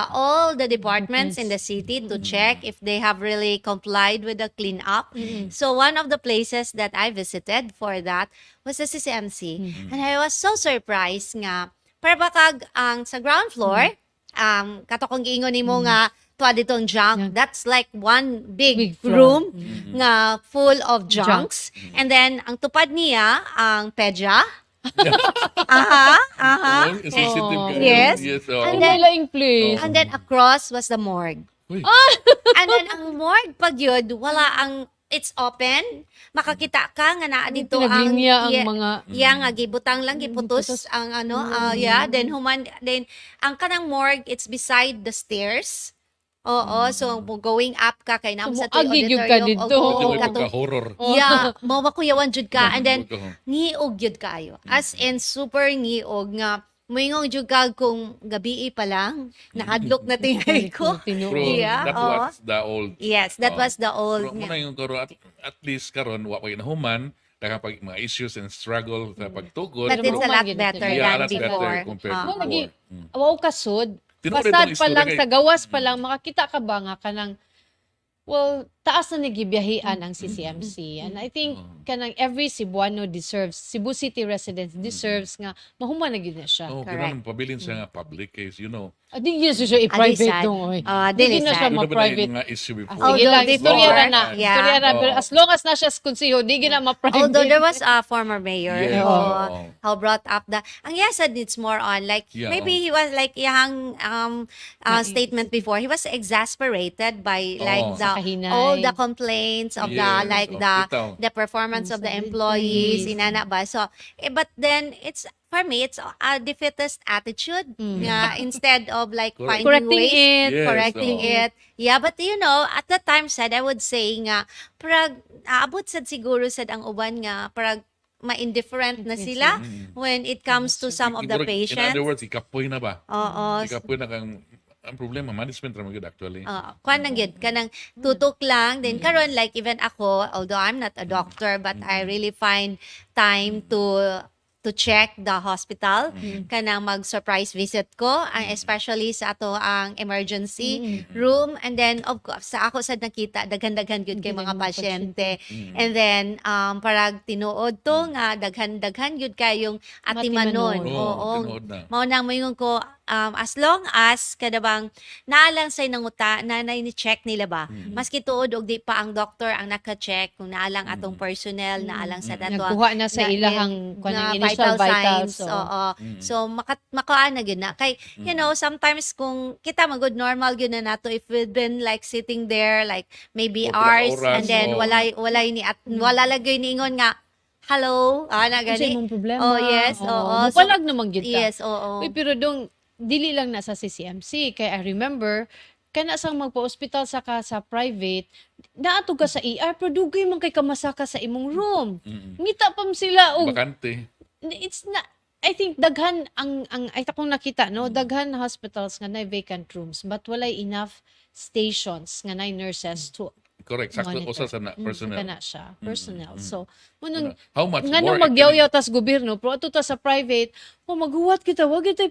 all the departments in the city to check if they have really complied with the clean-up. So one of the places that I visited for that was the CCMC. And I was so surprised nga para bakag ang sa ground floor katokong giingon nimo nga tuwa ditong junk, that's like one big floor. room nga full of junks. And then ang tupad niya ang pedya. Oh, sensitive ka. Yes. Oh. And And then- then place. And then across was the morgue. Uy, And then ang morgue pag yun, wala ang it's open, makakita ka nga naa dito ang Pinaglinya ang mga nga gibutang lang giputos ang then ang kanang morgue it's beside the stairs. Oo, so going up ka kay nam So, sa toy moagi gyud ka auditorium. dito. Oo, ito may kato- pagka-horror. Yeah, mo makuyawan jud ka and then Pagka- niog jud kayo. As in super niog nga moingong jud ka kung gabi pa lang nahadlok na tingay ko. Pero Yeah, that oo. was the old. Yes, that was the old. Pero muna yung karon at least karon wa pa inahuman kapag mga issues and struggle sa pagtugod. But it's a lot Pero- better Yeah, a than lot better before. compared Ah. to Mo lagi before. wow kasud. Tinuod Pasad itong pa lang istorya sa gawas pa lang makakita ka ba nga kanang taas na nagibiyahian ang CCMC. And I think kanang every Cebuano Cebu City residents deserves nga mahuman na gyud na siya. Oh, Correct. kinahanglan pabilin siya nga public case, you know. Di gyud siya i-private Adisan. dong oy. Dili Di na siya sad. Yun na ba na ma-private. yung mga issue before? Sige Although lang, before, istorya ra na. yeah. Istorya ra. Pero Oo. as long as na siya konseho, di gyud na ma-private. Although there was a former mayor Yes, oo. how brought up ang said it's more on like Yeah, maybe he was like yang statement before he was exasperated by like Oo. the Sa kahinay. all the complaints of Yes, the performance of the employees inana ba so but then it's for me it's a defeatist attitude nga instead of like Correct. finding Correcting ways it. Yes, correcting oo. it. Yeah, but at the time said, I would say nga, parag, aabot sad siguro sad ang uban nga, parag, ma-indifferent na sila when it comes to some of the Siguro, in patients. other words, ikapoy na ba? Oo. Ikapoy na kang ang problema management ra gyud actually. Kuan lang yun, kanang tutok lang. Then karon like even ako, although I'm not a doctor, but I really find time to check the hospital, kanang mag-surprise visit ko, especially sa ato ang emergency room. And then, of course, sa ako sad nakita, daghan-daghan yun kay mga pasyente. And then, parag tinuod to nga, daghan-daghan yun kayong atimanon. Oo. Tinuod na. Mao nang moingon ko, as long as kada bang naalang say nanguta nanay ni check nila ba maski tuod og di pa ang doctor ang naka-check kung naalang atong personnel naalang sa dato Nagkuha na sa ilahang kanang initial vitals. so makaan na gyud na kay you know sometimes kung kita magud normal gyud na nato if we've been like sitting there like maybe O, pila hours oras, and then walay ni at wala lagay ni ingon nga hello na Kasi gani mong problema. Oh, yes, oo. Mupalag naman gyud ta. yes oo Uy, pero dong dili lang na sa CCMC kay I remember kana sang magpa-hospital sa ka sa private naato ka sa ER pero dugay man kay kamasaka sa imong room. Ngita pam sila og Bakante. it's not I think daghan ang ay takong nakita no daghan na hospitals nga na vacant rooms but walay enough stations nga na nurses to Correct. Sakto monitor. usa sa personnel. Kana siya personnel so munong How much nga more nung magyaw-yaw tas gobyerno pero ato ta sa private maghuwat kita wag tay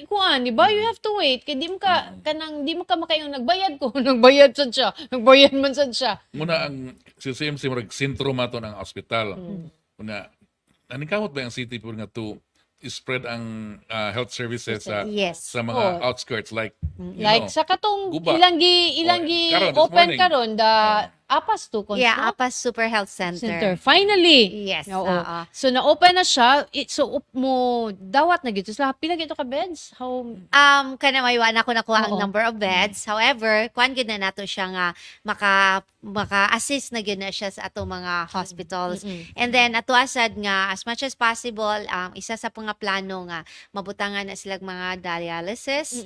kuan di ba you have to wait kay di mo ka kanang di mo ka makayong nagbayad ko nagbayad sad siya nagbayad man sad siya muna ang CCMC murag sentro mato ng ospital. Muna naningkamot ba ang city pur nga to spread ang health services sa yes sa mga outskirts like you like know, sa katong guba. ilang Karon, this open morning. karon the apas to yeah Apas Super Health Center. Finally. Yes, Oo. oo. So na-open na siya. Mo dawat na gito. Sila pila gito ka beds? How Kana may na ko nakuha ang Oo. number of beds. However, kuan gid na nato siya nga maka-assist na gid na siya sa ato mga hospitals. And then ato asad nga as much as possible isa sa mga plano nga mabutangan na silang mga dialysis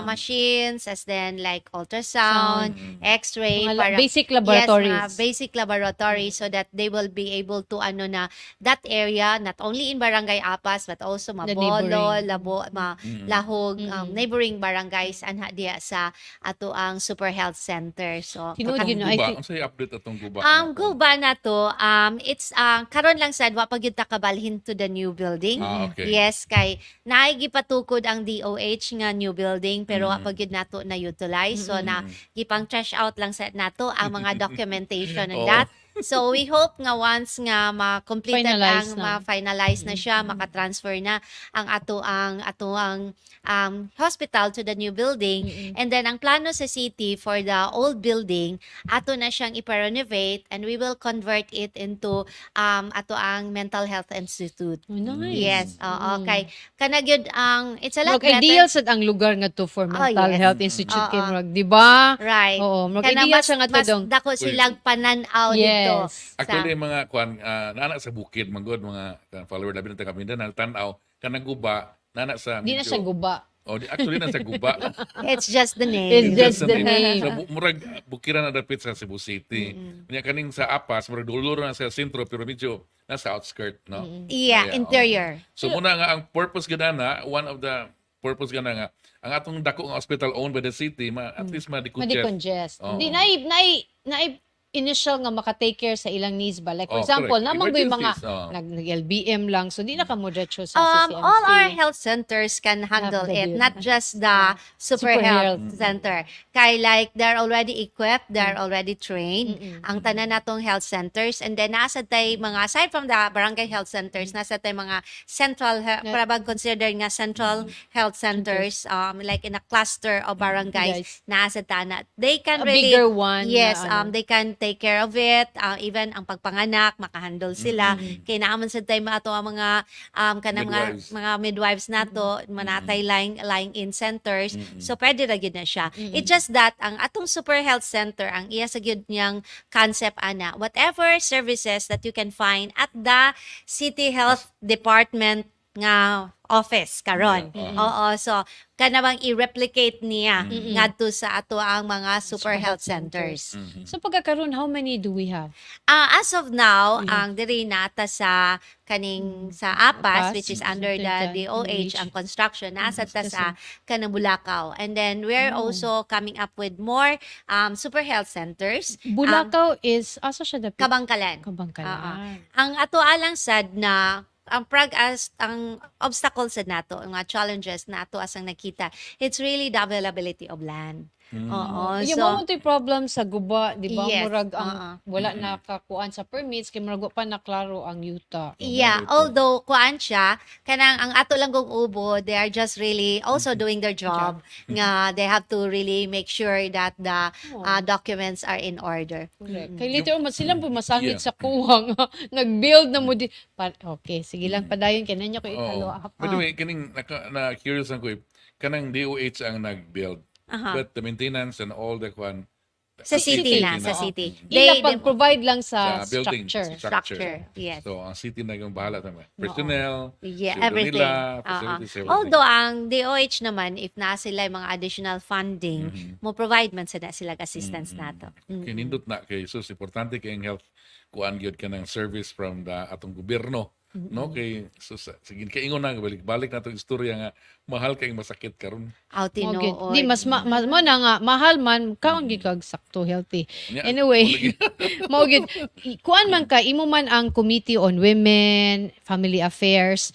machines as then like ultrasound, x-ray mga para basic laboratories. Yes, basic laboratory so that they will be able to na that area not only in Barangay Apas but also The Mabolo, neighboring. Lahog, neighboring barangays anha diya sa ato ang Super Health Center. So Tinuod atong yun, no? I guba. think- Unsay update atong guba? guba na to it's karon lang sad wa pa gyud ta kabalhin to the new building. Okay. Yes, kay naay gipatukod ang DOH nga new building pero wa pa gyud nato na utilize. So na gipang trash out lang sa nato ang mga documentation and Oo. that. So we hope nga once nga ma-complete Finalize ang na. ma-finalize na siya, maka-transfer na ang ato ang hospital to the new building. And then ang plano sa city for the old building, ato na siyang ipa-renovate and we will convert it into ato ang mental health institute. Oh, nice. Yes, oo. Kay kanag yun ang it's a lot Murag better. ideal sad ang lugar nga to for mental yes. health institute kay Oo. murag, di ba? Right. Oo, murag Kana ideal siya nga to mas dong. dako silang pananaw dito. Yes. Actually mga kuan nana sa bukid manggod mga follower labi ng taga Mindanao tan-aw kanang guba nana sa Di na siya guba. actually na sa guba. It's just the name. It's just the name. So, murag bukiran na dapit sa Cebu City. Kanya kaning sa Apas murag dulo na sa sentro pero medyo nasa outskirt, no? Yeah, Yeah, interior. So muna nga ang purpose gana one of the purpose gana nga ang atong dako nga hospital owned by the city at least Madi-congest. Oo. Di naay initial nga maka-take care sa ilang needs ba? Like for Oh, example, correct. namang may mga Emergencies, oh. nag-LBM lang so di na ka mo diretso sa CCMC. All our health centers can handle Have to it, do not that. just the Super Super Health Health. Center. Kay like they're already equipped, they're already trained. Ang tanan natong health centers and then nasa tay mga aside from the barangay health centers, nasa tay mga central para bang consider nga central health centers like in a cluster of barangays Guys. nasa tana. They can A really bigger one. Yes, na, ano. they can take care of it. Even ang pagpanganak, makahandle sila. Kaya naaman sa time ato ang mga kanang Midwives. mga midwives nato, manatay lying in centers. So pwede ra gyud na siya. It's just that ang atong Super Health Center, ang iya sa gyud niyang concept ana, whatever services that you can find at the City Health Department nga office karon. Yeah, Oo, so kanabang i-replicate niya ngadto sa ato ang mga super health centers. So pagkakaroon, how many do we have? As of now, ang diri nata sa kaning sa APAS, APAS, which is under the DOH, ang construction, nasa ta Kasi- sa kanang Bulacau. And then we're also coming up with more super health centers. Bulacau is, asa siya dapit? Kabangkalan. Kabangkalan. Ang ato alang sad na ang ang obstacles sad nato, ang mga challenges nato as ang nakita, it's really the availability of land. Oo. Yung So, mga problem sa guba, di ba? Yes, Murag ang wala nakakuan sa permits, kay murag pa naklaro ang yuta. yeah, although kuan siya, kanang ang ato lang kong ubo, they are just really also doing their job. Nga they have to really make sure that the documents are in order. Correct. Kay later on, sila po masangit Yeah. sa kuwang. Nag-build na mo di. Okay, sige lang, padayon. Kaya ko ikalo. By the way, kaning na-curious ako kanang DOH ang nag-build. But the maintenance and all the kwan, Sa city na, sa Oo. city. Ila pag-provide lang sa, sa building structure. Yes. So, ang city na yung bahala naman. Personnel, Yeah, sweldo everything. nila, facilities, everything. Although ang DOH naman, if na sila yung mga additional funding, mo provide man sa sila assistance nato. Kinindot na kay sus, importante kay ang health kuan gyud ka ng service from the atong gobyerno. No kay sus, sige kay ingon na balik na itong istorya nga mahal kay masakit karon. Out Di, mas mo na nga, mahal man, kaon gid kag sakto, healthy. Nya, Anyway, mao gid kuan man ka, imo man ang Committee on Women, Family Affairs.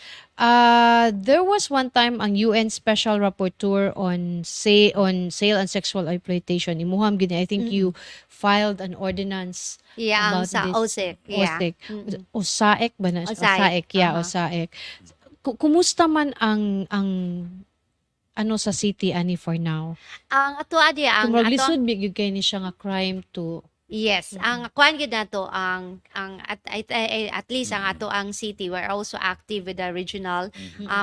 There was one time ang UN Special Rapporteur on sale and sexual exploitation. Imuham gid, I think you filed an ordinance Yeah, ang about sa this. OSIC. Yeah. OSIC. OSAEC ba na? OSAEC. OSAEC, yeah, OSAEC. Kumusta man ang ano sa city ani for now? Ang ato adi ang Kung ato lisod big kay ni siya nga crime to yes, ang kuan gyud nato ang at least ang ato ang city we're also active with the regional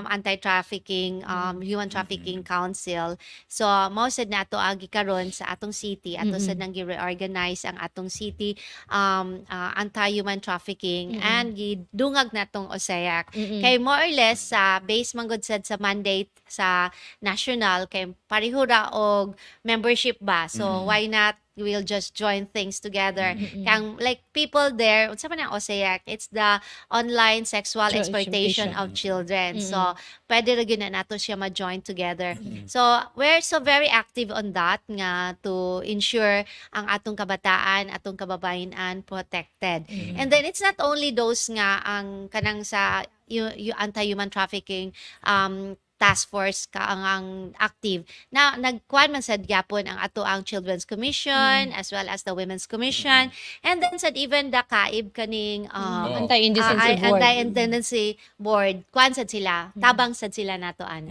anti-trafficking human trafficking council. So mao sad nato agi karon sa atong city ato sad nang gi-reorganize ang atong city anti-human trafficking and gidungag natong OSEAC. Kay more or less sa base man gud sad sa mandate sa national kay pareho ra og membership ba. So why not we'll just join things together. Kang like people there, unsa man ang OSEAC, it's the online sexual exploitation of children. So pwede ra gyud na nato siya ma-join together. So we're so very active on that nga to ensure ang atong kabataan, atong kababayenan protected. And then it's not only those nga ang kanang sa anti-human trafficking task force ka ang active na nagkuan man sad gyapon ang ato ang Children's Commission as well as the Women's Commission and then sad even the CAIB kaning anti-indecency board. anti-indecency board kuan sad sila tabang sad sila nato ani.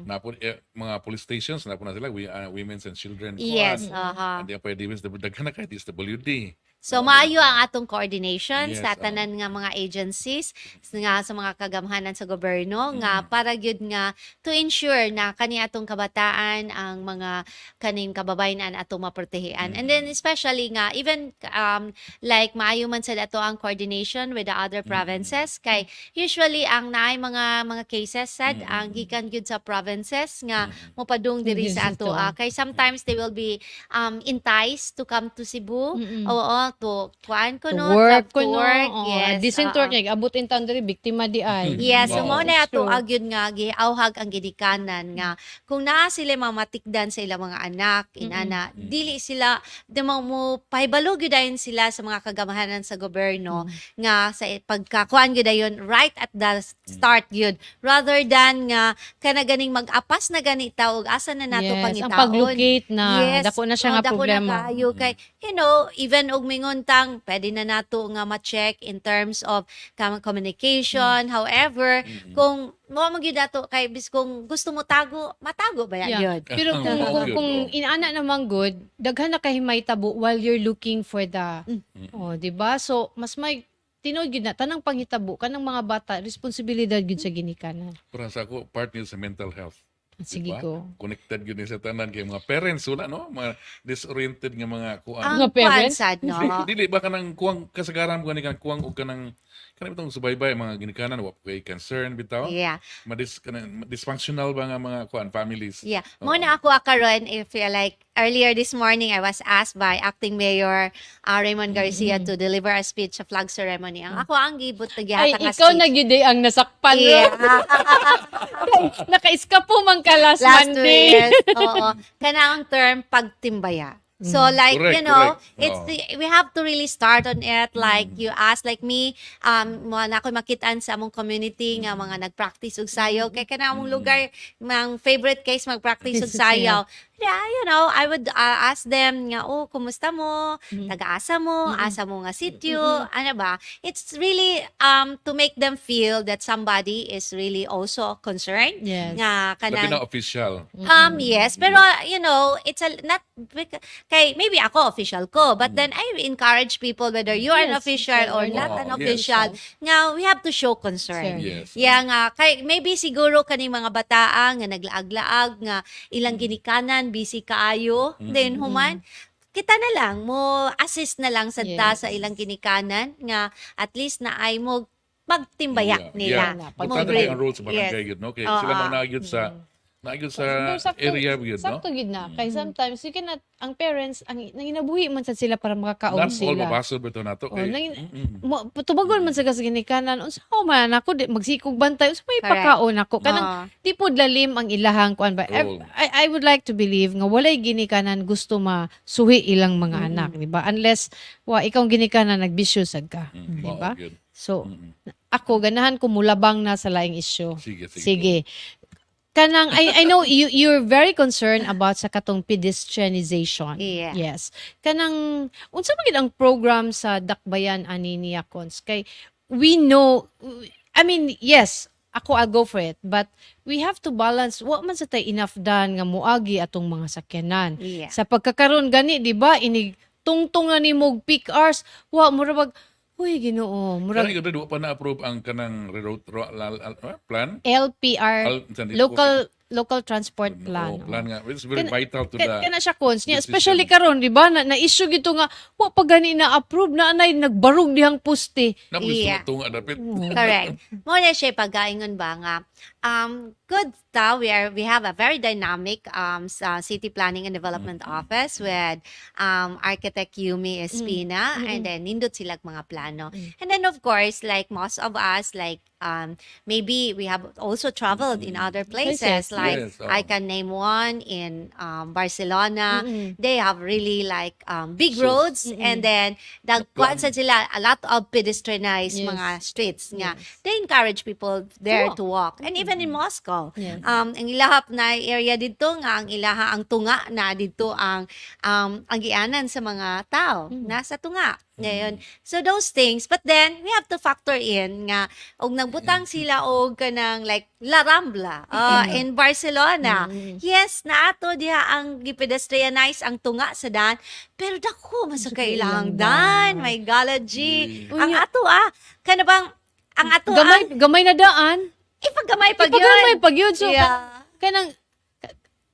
Napo mga police stations napo na sila women's and children Yes, and then pwede daghan na kay DSWD. So maayo ang atong coordination Yes, sa tanan nga mga agencies nga sa mga kagamhanan sa gobyerno nga para gyud nga to ensure na kani atong kabataan ang mga kaning kababayenan atong maprotehean. And then especially nga even like maayo man sa dato ang coordination with the other provinces kay usually ang naay mga cases sad ang gikan gyud sa provinces nga mopadung diri sa ato kay sometimes they will be enticed to come to Cebu. Oo, to kuan ko To no, work to ko no. work. Yes. Decent work niya. Abot in town diri, biktima di ay. Yes, so Wow. mo na ato True. agyud nga giawhag ang gidikanan nga kung naa sila mamatikdan sa ilang mga anak, inana, dili sila di mo pahibalo gyud dayon sila sa mga kagamahanan sa gobyerno nga sa pagkakuan gyud dayon right at the start gyud rather than nga kana ganing mag-apas na ganita og asa na nato Yes, pangitaon. ang pag-locate na. Dako na siya nga dako problema. Na kayo kay even og minguntang pwede na nato nga ma-check in terms of communication. However, kung mo magyud dato kay bis kung gusto mo matago ba yan yun? Pero kung inaana naman good, daghan na kahimay tabo while you're looking for the di ba? So mas may tinuod gyud na tanang panghitabo kanang mga bata responsibilidad gyud sa ginikanan. Para sa ako part niya sa mental health. Sige Diba? ko. Connected yun sa tanan kay mga parents wala no, mga disoriented nga mga kuan. Ang Mga parents? sad, no? Dili ba kanang kuwang kasagaran ko ni kanang kuwang og kanang itong subaybay mga ginikanan wa kay concern bitaw. Yeah. Kanang dysfunctional ba nga mga kuan families. Yeah. Oo. Muna ako karon if like earlier this morning I was asked by acting mayor Raymond Garcia to deliver a speech sa flag ceremony. Ang ako ang gibot Ay, nagyata nga ikaw speech. na gyud ang nasakpan. Yeah. Naka-iskapo man ka last Last 2 Monday. years. Oo. Kanang term pagtimbaya. So like, Correct, you know, correct. it's we have to really start on it. Like you ask, like me, mo na ako makitaan sa among community nga mga nag-practice og sayaw. Kaya kana among lugar, mang favorite case mag-practice og sayaw. Yeah, you know, I would ask them nga, oh, kumusta mo? Taga-asa mo? Asa mo nga sityo? Ano ba? It's really to make them feel that somebody is really also concerned. Yes. Nga Labi kanang na official. yes, pero you know, it's a not kay maybe ako official ko, but then I encourage people whether you are an Yes, official or or not not. an Yes. official, nga we have to show concern. Yes. Yeah nga kay maybe siguro kaning mga bataa nga naglaag-laag nga ilang ginikanan busy kaayo, then human kita na lang mo assist na lang sa Yes. sa ilang ginikanan nga at least na ay mo magtimbaya nila. Yeah. Mo Importante bring- ang rules sa barangay yes. yun, no? Okay, Oo. sila mo nagyod sa Pero area yun, no? sakto gid na. Kay sometimes you cannot, ang parents, ang nanginabuhi man sa sila para makakaon Not all sila. mabasol ba ito na to? Oh, tubagon man sa ginikanan unsa ko man ako di magsikog bantay unsa may Correct. pakaon ako kanang Oo. di pod lalim ang ilahang kuan ba. Role. I would like to believe nga walay ginikanan gusto masuhi ilang mga anak, di ba? Unless ikaw ang ginikanan nagbisyo sad ka, di ba? So ako ganahan ko mulabang na sa laing isyu. Sige, sige. Sige. Kanang I know you're very concerned about sa katong pedestrianization. Yeah. Yes. Kanang unsa man gid ang program sa Dakbayan ani niya Cons kay we know, I mean yes, I'll go for it, but we have to balance wa man sa tay enough done nga muagi atong mga sakyanan. Yeah. Sa pagkakaroon gani di ba inig tungtong na nimog peak hours mura bag uy Ginoo mura Kanang yun, pa na-approve ang kanang plan? LPR local transport plan. Plan nga. It's very Kana- vital to the... Kana siya Cons niya, decision. especially karon di ba na issue gito nga wa pa gani na approve na anay nagbarog dihang poste. Naku, Yeah. tunga dapat. Correct. Mo na siya pagkaingon ba nga good ta we have a very dynamic city planning and development office with architect Yumi Espina and then nindot silang mga plano. And then of course like most of us like maybe we have also traveled in other places Places, like yes, I can name one in Barcelona. They have really like big roads and then dagkuan sa sila a lot of pedestrianized Yes. mga streets nga. They encourage people there to walk. And even in Moscow, Yes. ang ilahap na area dito nga ang ilaha ang tunga na dito ang gianan sa mga tao nasa tunga. Ngayon, so those things, but then we have to factor in nga og nagbutang sila og kanang like La Rambla in Barcelona. Yes, naato diha ang gipedestrianize ang tunga sa daan, pero dako man sa kailang daan. My God, G. Ang ato kana bang ang ato Gamay na daan. ipagamay pag Ipagay pag yun. So Yeah. kanang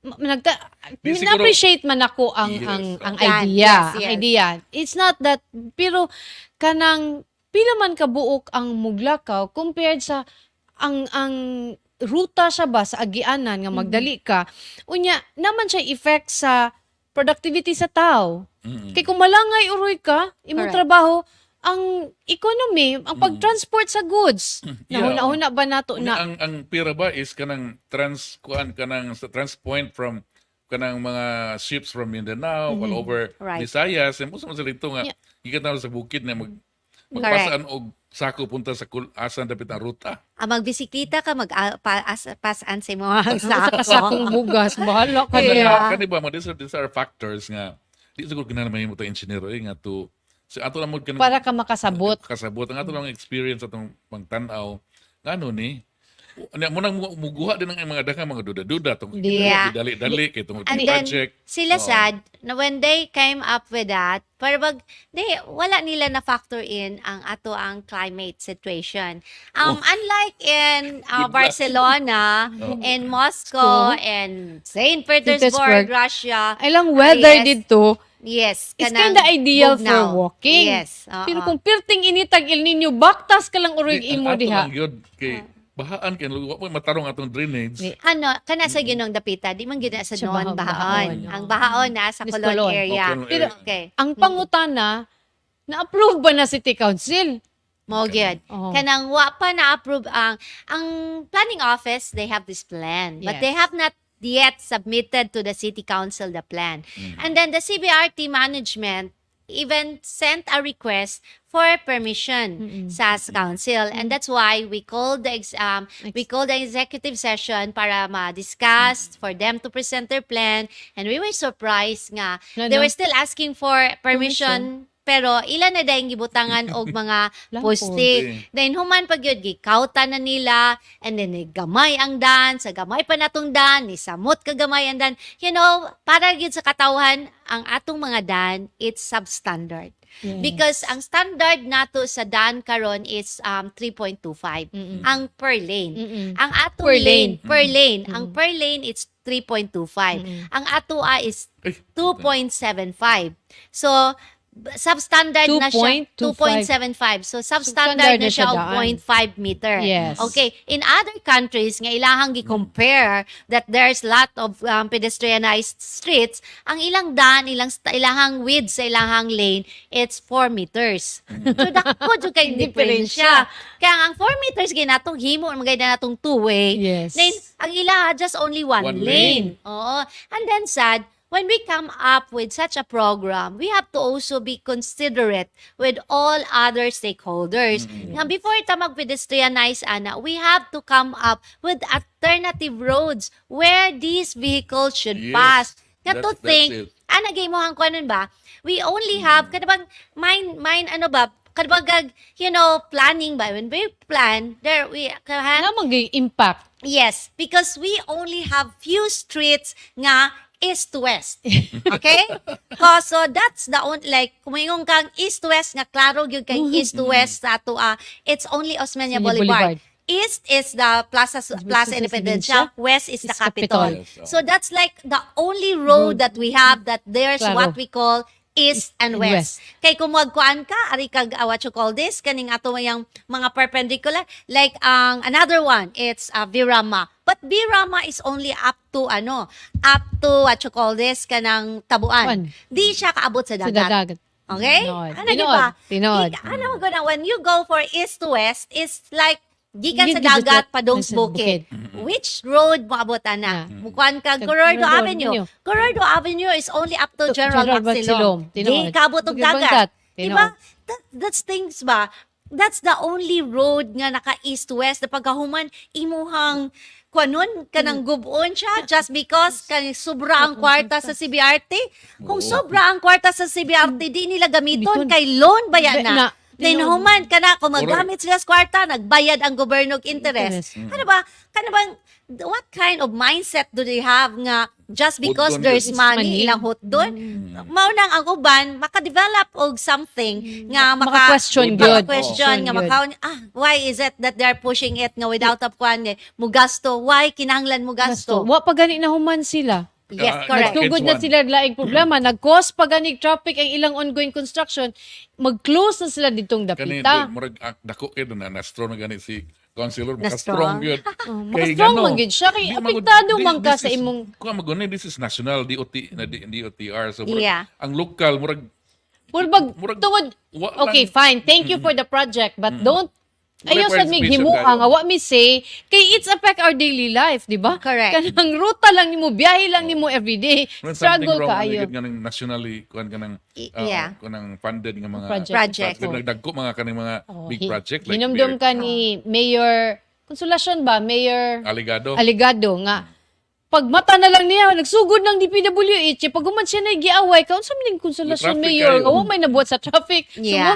Di, siguro- na-appreciate man ako ang Yes, ang Yan, idea, yes, ang yes. idea. It's not that pero kanang pila man kabuok ang Muglakaw compared sa ang ruta siya ba sa agianan nga magdali ka. Unya naman siya effect sa productivity sa tao. Kay kung malangay uroy ka, imong Correct. trabaho, ang economy, ang pag-transport sa goods. Yeah. Nahuna ba nato na Ang pira ba is kanang kanang sa transpoint from kanang mga ships from Mindanao all over Right. Visayas and mo sa rito nga Yeah. gikan sa bukid na magpasaan og sako punta sa asan dapat ang ruta. magbisikleta ka pasan sa mga sa kasakong bugas, bahala ka Yeah. na. Kani ba mo these are factors nga di siguro kinahanglan mahimo ta engineer nga to sa ato lang mo Para ka makasabot. kasabot ang ato lang experience atong pagtan-aw ngano ni mo nang muguha din ng mga daghang mga duda-duda tungkol Yeah. dali-dali kay tungkol And then, project. sila Oo. sad na when they came up with that, parang wala nila na factor in ang ato ang climate situation. Unlike in Good luck. Barcelona, Oo. in Moscow, Moscow, and St. Petersburg, Petersburg. Russia. Ay lang weather yes. dito. Yes. It's kanang kinda ideal for bugnaw. walking. Yes. Pero kung pirting initag El Nino, baktas ka lang urig Di, imo ang ato diha. lang yun kay bahaan kay wa mo matarong atong drainage. Di- Ano, kana sa ginong dapita, di man gina sa Sa noon bahaon. bahaon. Ang bahaon na sa Niskolon. Colon area. Okay, Pero Okay. ang pangutana, na-approve ba na City Council? Mo gyud. Oo. Kanang wa pa na-approve ang planning office, they have this plan, but Yes. they have not yet submitted to the city council the plan. And then the CBRT management even sent a request for permission sa council, and that's why we called the executive session para ma-discuss, for them to present their plan, and we were surprised nga they were still asking for permission. Pero ilan na dahil gibutangan og mga Lampot. poste. Then human pag yun, gikauta na nila, and then gamay ang dan, sa gamay pa natong dan, ni samot ka gamay ang dan. You know, para yun sa katawhan, ang atong mga dan, it's substandard. Yes. Because ang standard nato sa dan karon is 3.25 ang per lane. Ang atong Per lane, lane. per lane, ang per lane it's 3.25. Ang ato is Ay, 2.75. So substandard na siya 2.75. So substandard na siya og 0.5 meter. Yes. Okay, in other countries nga ilahang gi-compare that there's lot of pedestrianized streets, ang ilang daan, ilahang width sa ilahang lane, it's 4 meters. So dako jud kay diferensya. Kaya ang 4 meters ginatong himo magay na natong two-way. Yes. Then ang ilaha just only one One lane. Oo. And then sad, when we come up with such a program, we have to also be considerate with all other stakeholders. Nga before ita mag-pedestrianize, ana, we have to come up with alternative roads where these vehicles should Yes. pass. Nga to That's think, it. gay mo hang kuanon ba? We only have, kadabang, mine, ano ba, kadabang, planning ba? When we plan, there, we, Nga mag-impact. yes, because we only have few streets nga east to west. Okay? So that's the only, like, kumayong kang east to west nga klaro gyud kay east to west sa ato it's only Osmeña Boulevard. East is the Plaza Independencia, west is the Capitol. Yes, So that's like the only road that we have that there's Klaro. what we call east and And west. Kay kung magkuan ka, ari kag what you call this, kaning ato yung mga perpendicular, like another one, it's Virama. But Virama is only up to what you call this, kanang tabuan. Tabuan. Di siya kaabot sa Sa dagat. dagat. Okay? Tinood. Ano di ba? Tinood. Ano mo na, when you go for east to west, it's like gikan sa Gikan sa dagat dagat, padung sa sa bukid. Which road moabotan na? Mukuan ka Corridor Corridor Avenue. Avenue. Corridor Avenue is only up to General Maxilom. Di Tinood. kaabot og Bangkat. dagat. Diba? Tinood. That's things ba? That's the only road nga naka east to west na pagkahuman imuhang kuanon kanang gubon siya just because sobra ang kwarta sa CBRT. Kung sobra ang kwarta sa CBRT, di nila gamiton Biton. kay loan ba yan na? Then Tinood. human kana kung maggamit sila sa kwarta, nagbayad ang gobyerno og interest. Interest. Ano ba? Kana bang what kind of mindset do they have nga just because Hutdon there's yun. money, ilang hutdon? Mao nang ang uban maka-develop og something nga Maka-question good. question nga Question why is it that they're pushing it nga without a kwan mo gasto? Why kinahanglan mo gasto? Wa pa gani na human sila. Yes, correct. Nagtug- Nagtugod na sila laing problema. Nag-cause pa ganig traffic ang ilang ongoing construction. Mag-close na sila ditong Kani dapita. murag dako kay na strong na gani si councilor Na maka-strong strong. gyud. Maka-strong man gyud siya. Kay apektado man ka sa imong... Kuha maguni this is national DOTR so murag, Yeah. ang local murag Murag, Murag- tungod... wa Okay, lang- fine. Thank you for the project. But don't... Ayaw Wala sad mig participation himuha kayo. nga wa mi say kay it's affect our daily life, di ba? Correct. Kanang ruta lang nimo, biyahe lang nimo everyday. When something Struggle wrong kaayo. nga ng nationally kuan kanang Yeah. kanang funded nga mga Project. Nagdagko mga kanang mga Oh, big project like Hinumdum ka ni Mayor Consolacion ba? Mayor Aligado. Aligado nga pagmata na lang niya, nagsugod ng DPWH, pag human siya na giaway, kaon sa mining konsolasyon May traffic mayor, kayo. may nabuhat sa traffic. Yeah.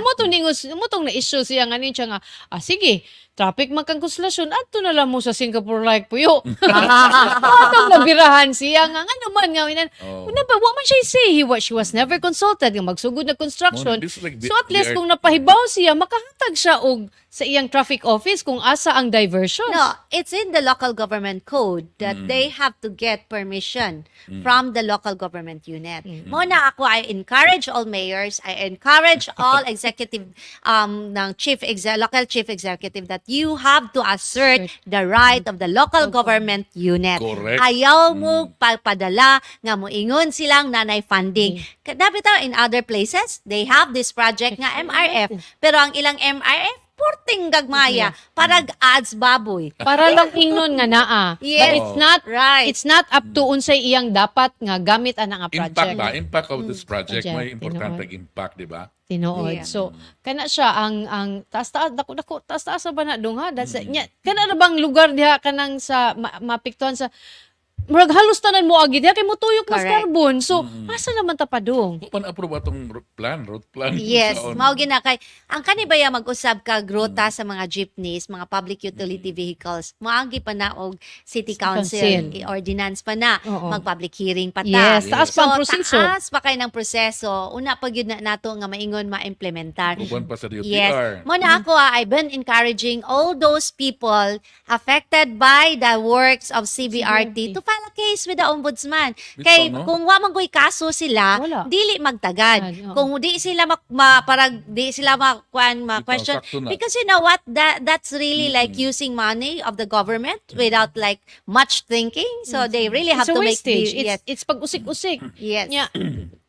So, mo tong na-issue siya nga niya nga, sige, traffic man kang konsolasyon, adto na lang mo sa Singapore like puyo. Atong nabirahan siya nga naman nga, Oh. una ba, wa man siya say, she was never consulted, nga magsugod na construction. This is like So, at least kung napahibaw siya, makahatag siya og sa iyang traffic office kung asa ang diversion. No, it's in the local government code that they have to get permission from the local government unit. Muna ako, I encourage all mayors, I encourage all executive ng local chief executive that you have to assert the right of the local government unit. Correct. Ayaw mo pagpadala nga moingon silang nanay funding. Dapat in other places, they have this project nga MRF, pero ang ilang MRF porting gagmaya para ads baboy. Para lang ingnon nga naa. Yes. But it's not Right. it's not up to unsay iyang dapat nga gamit ana nga project. Impact of this project, Project, may importante tinuod. impact, di ba? Tinuod. Yeah. So kana siya ang taas-taas dako taas-taas ba na dong ha? That's nya kana na bang lugar diha kanang sa mapiktuhan sa murag halos tanan mo agi diha kay motuyok mas Correct. carbon. So asa naman ta padung? Kung approve atong route plan. Yes, saon. mao gina kay ang kanibaya mag-usab ka grota sa mga jeepneys, mga public utility vehicles. Moagi pa na og city council, Council. ordinance pa na, Oo. mag-public hearing pa ta. Yes, taas pa ang proseso. Taas pa kay ng proseso. Una pag yun na nato nga maingon ma-implementar. Uban pa sa DOTR. Yes. Muna ako, I've been encouraging all those people affected by the works of CBRT to file a case with the ombudsman. Bitaw, Kay no? kung wa man ko'y kaso sila, Wala. dili magtagad. Oo. Kung di sila ma-question. sakto na. Because you know what? That's really like using money of the government without like much thinking. So they really have It's a to make wastage. yes. It's pag-usik-usik. Yes. Nya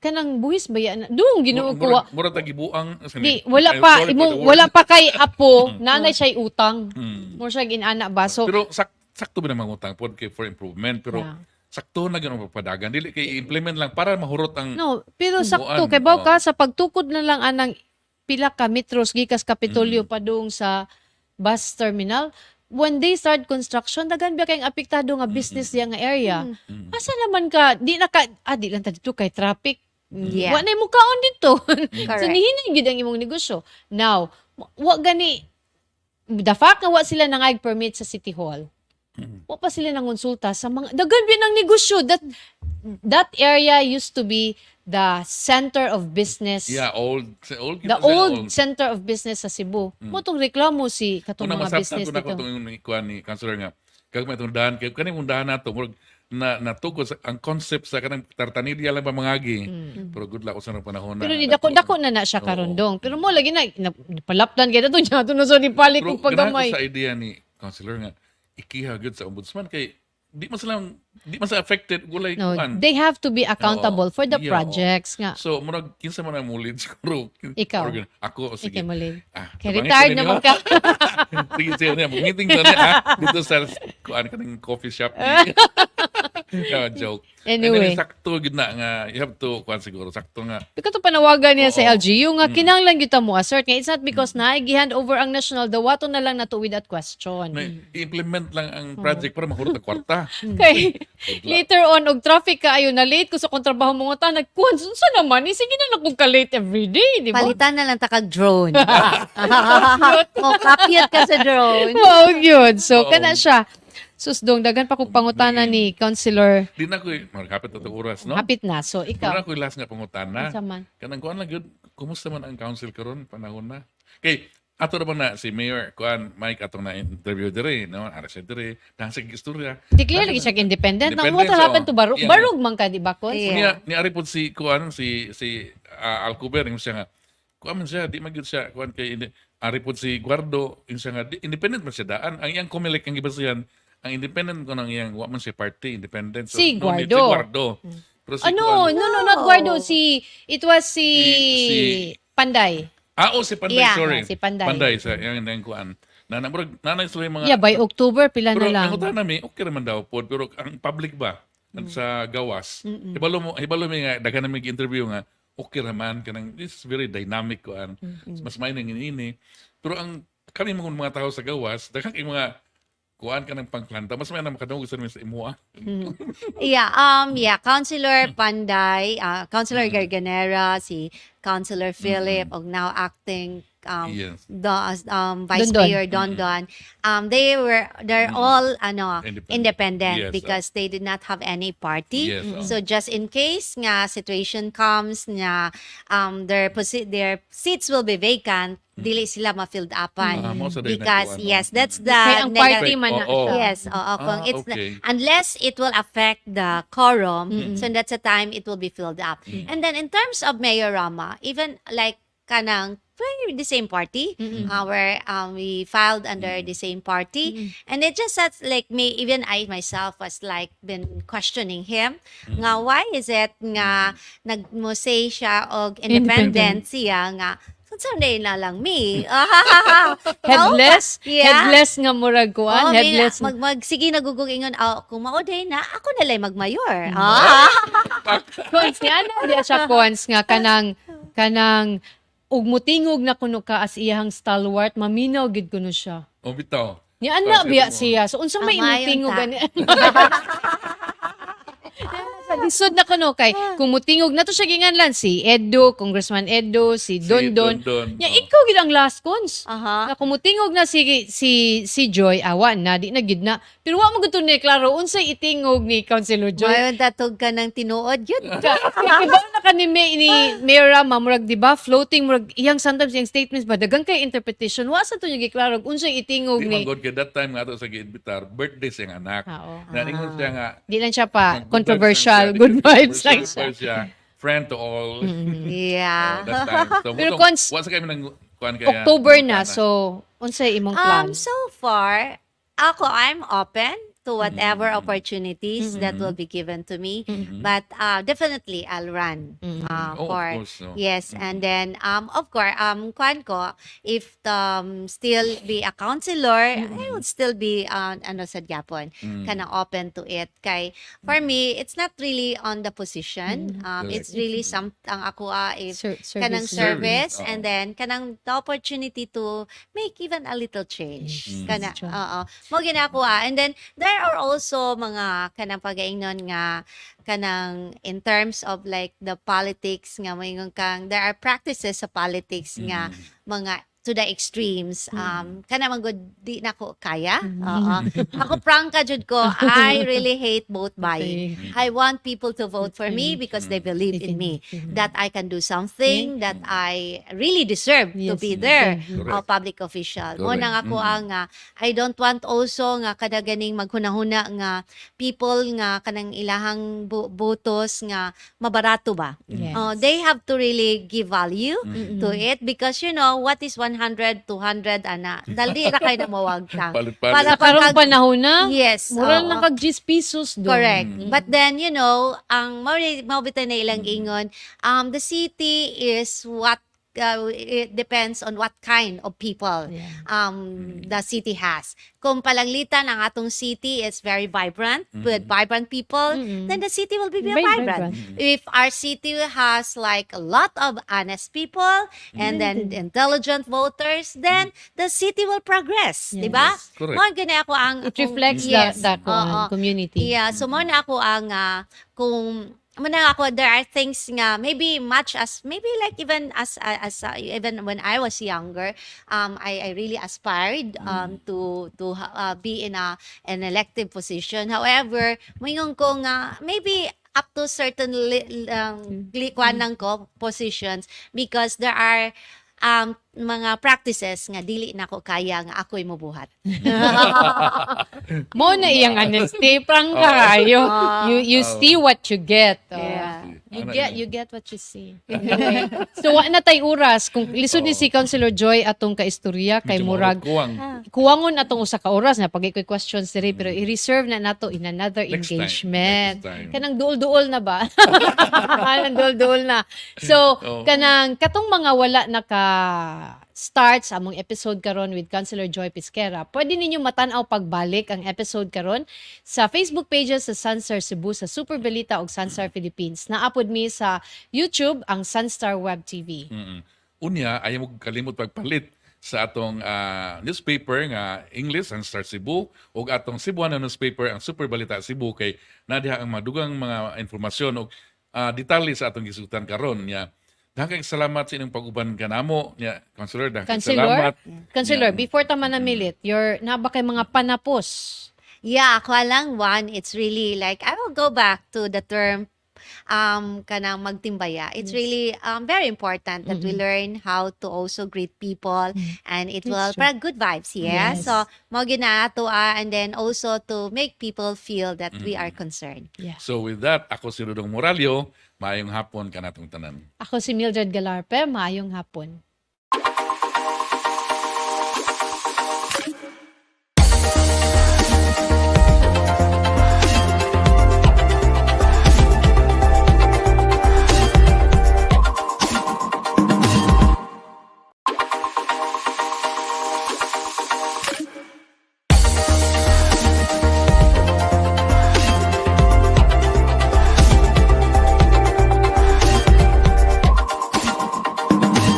kanang buhis ba yan? Doon Ginoo ko wa. Mura tagibuang. Di, wala pa kay apo, nanay siya'y utang. Mo siya ginana ba? So, Pero sakto ba na mangutang po for improvement, pero Yeah. sakto na ganun papadagan. Dili kay implement lang para mahurot ang no, pero sakto, Buwan, kay baw oo. ka, sa pagtukod na lang anang pila ka metros, gikas Kapitolyo pa doon sa bus terminal, when they start construction, dagan ba kayong apektado nga business diya nga area? Asa naman ka, di lang ta dito kay traffic. Yeah. Wa na mo kaon dito. So, Correct. nihinay gid ang imong negosyo. Now, wa gani, the fact nga wa sila nangayag permit sa City Hall, wa pa sila nangonsulta sa mga, dagan ba ng negosyo? That area used to be the center of business. old The old center of business sa Cebu. Mo tong reklamo si katong Una mga masabtan business ko na ko dito. itong ikuan ni Councilor nga. Kag may tundahan, kay kaning undahan nato murag na natukod sa ang concept sa kanang tartanilya lang ba mangagi. Pero good luck usa ng panahon na. Pero ni dako na siya karondong. Pero mo lagi na palapdan kay dato niya tuno sa ni palit Pero og pagamay. ganahan ko sa idea ni Councilor nga ikiha good sa ombudsman kay di man sila affected gulay No, kuan. they have to be accountable for the Yeah, projects nga. So murag kinsa man ang mulid siguro. Ikaw. Or ako sige. Ikaw mali. Kay tabangin retired ko ninyo. naman ka. Sige, sige niya. Meeting na niya dito sa kuan kanang coffee shop. Joke. Anyway. And then, sakto gid na nga you have to kuan siguro sakto nga. Ikaw to panawagan niya sa Oo. LGU nga kinahanglan kita mo assert nga it's not because na gi-hand over ang national dawato na lang nato without question. Na i-implement lang ang project para mahurot ang kwarta. Kay later on og traffic ka ayo na late ko sa kontrabaho mo ta nagkuhan unsa naman ni sige na lang kog ka late every day, di ba? Palitan na lang takag drone. O kapyat ka sa drone. Wow, yun. So, Oo. kana siya. Susdong, dagan pa kong pangutana ni Councilor. Di na ko magkapit na itong oras, no? Hapit na. So, Di na ikaw. ko last nga pangutana. Unsa man? Kanang kuan lang good. Kumusta man ang council karon panahon na? Kay ato naman na si Mayor kuan Mike atong na interview dire, no? Arrested dire. Nasa istorya. Declare lagi siya independent. Now, what Independent, happened to oo. Barug? Yeah. Barug man ka, di ba, Kon? Yeah. Ni ari pud si kuan si Alcober yung siya nga kuan man siya di magyud siya kuan kay ari pud si Guardo yung siya nga independent man siya daan ang iyang Comelec ang gibasihan ang independent ko nang iyang wa man siya party independent Si no need Guardo. si Guardo pero si Ano? kuan- No, not Guardo. It was si Si- Panday. si Panday Yeah, sorry si Panday. sa yung kuan nanay sila yung mga Yeah, by October, pila pero na lang. ang utan nami okay naman daw pod pero ang public ba sa gawas hibalo mo nga daghan nami interview nga okay naman kanang this is very dynamic kuan mas may nang ini pero ang kami mga tao sa gawas daghang kay mga kuan ka ng pangplanta. Mas may na makadungog sa sa imuha. Councilor Panday, Councilor Garganera, si Councilor Philip, og now acting Yes. Vice Dondon. Mayor Dondon. They're all independent Yes, because they did not have any party. Yes, So just in case nga situation comes nga their seats will be vacant, dili sila ma-filled upan. mo sa day na Because kuan, no? yes, that's the Kaya ang party Perfect. man na Oo. siya. Yes, oo. Kung it's okay. unless it will affect the quorum, so that's the time it will be filled up. And then in terms of Mayor Rama, even like kanang we're the same party, where we filed under the same party, and it just that's like me, even I myself was like been questioning him, nga why is it nga nagmo-say siya og independent siya nga Sunday na lang me. Headless? Yeah. Headless nga murag kuan, Oh, headless. sige nagugugingon, kung mauday na, ako na lang magmayor. Cons nga na diya siya cons nga kanang ug mutingog na kuno ka as iyang stalwart, maminaw gid kuno siya. O bitaw. Nya ana Kasi biya mo- siya. So unsa may Amayon imutingog ta. gani? Sa lisod na kuno kay kung mutingog na to siya ginganlan si Edo, Congressman Edo, si Dondon. Nya ikaw gid ang last cons. Aha. Na kumutingog na si Joy awa na di na gid na. Pero wa mo gud ni klaro unsay itingog ni Councilor Joy. Mayon tatog ka ng tinuod yun. Kibaw na ka ni Mayor Rama murag di ba floating murag iyang sometimes yung statements ba dagang kay interpretation wa sa to niya giklaro unsay itingog Di ni. man god kay that time nga to sa giinbitar, birthday siyang anak. Oo. Naningon siya nga Di lang siya pa good controversial, vibes good lang siya, vibes lang siya. controversial siya. Friend to all. Yeah. That time. So, Pero mutong- cons- wa sa kami nang kuan kaya. October na so unsay imong plan? So far, I'm open to whatever opportunities that will be given to me. But definitely, I'll run Oh, for of course. No. yes. And then, of course, kuan ko, if still be a counselor, I would still be ano sa Japon, kind of open to it. Kay for me, it's not really on the position. It's really some ang ako if kanang service, Service, and then kanang the opportunity to make even a little change. Kana mo ginakuha. And then there are also mga kanang pagaingnon nga kanang in terms of like the politics nga moingon kang there are practices sa politics nga mga to the extremes kana man gud di nako kaya ako prangka jud ko I really hate vote buying. I want people to vote for me because they believe in me that I can do something that I really deserve to Yes. be there Correct. a public official mo Correct. nang ako ang I don't want also nga kada ganing maghunahuna nga people nga kanang ilahang botos nga mabarato ba. Yes. They have to really give value to it because you know what is 100, 200 ana. Dali ra kay na mawag ta. Palit-palit. Para Sa karong pag panahon na, yes. mura oo. na kag 10 pesos doon. Correct. But then, you know, ang maubitan na ilang ingon, the city is what it depends on what kind of people the city has. Kung palanglitan ang atong city is very vibrant with vibrant people, then the city will be very Very vibrant. vibrant. If our city has like a lot of honest people and then intelligent voters, then the city will progress, Yes. di ba? Correct. Mo gani ako ang It reflects yes, the oo. community. Yeah, so mo na ako ang kung muna ako there are things nga maybe much as maybe like even as even when I was younger I really aspired to be in an elective position. However, moingon ko nga maybe up to certain kwanang ko positions because there are mga practices nga dili na ko kaya nga ako'y mubuhat. Mo na iyang honesty, prangka kayo. You see what you get. Yeah. You get what you see. Anyway, so wa na tay oras kung lisod ni si Councilor Joy atong kaistorya kay Medyo murag kuwang. kuwangon atong usa ka oras na pag questions diri pero i-reserve na nato in another Next time. engagement. Next time. Kanang duol-duol na ba? Kanang duol-duol na. So, Oh. kanang katong mga wala naka start sa among episode karon with Councilor Joy Pesquera. Pwede ninyo matan-aw pagbalik ang episode karon sa Facebook pages sa Sunstar Cebu, sa Super Balita ug Sunstar Philippines. Naapod mi sa YouTube ang Sunstar Web TV. Unya ayaw mo kalimot pagpalit sa atong newspaper nga English ang Star Cebu ug atong Cebuano newspaper ang Super Balita Cebu kay nadiha ang madugang mga informasyon ug detalye sa atong gisutan karon nya. Daghang salamat sa inyong pag-uban kanamo nya, Councilor. Daghang salamat. Councilor, Yeah. before ta man namilit, your naba kay mga panapos. Yeah, ako lang one, it's really like, I will go back to the term kanang magtimbaya. It's really very important that we learn how to also greet people and it That's will true. para good vibes, yeah? Yes. So, mo ginato and then also to make people feel that we are concerned. Yeah. So with that, ako si Dudong Moralio, maayong hapon kanatong tanan. Ako si Mildred Galarpe, maayong hapon.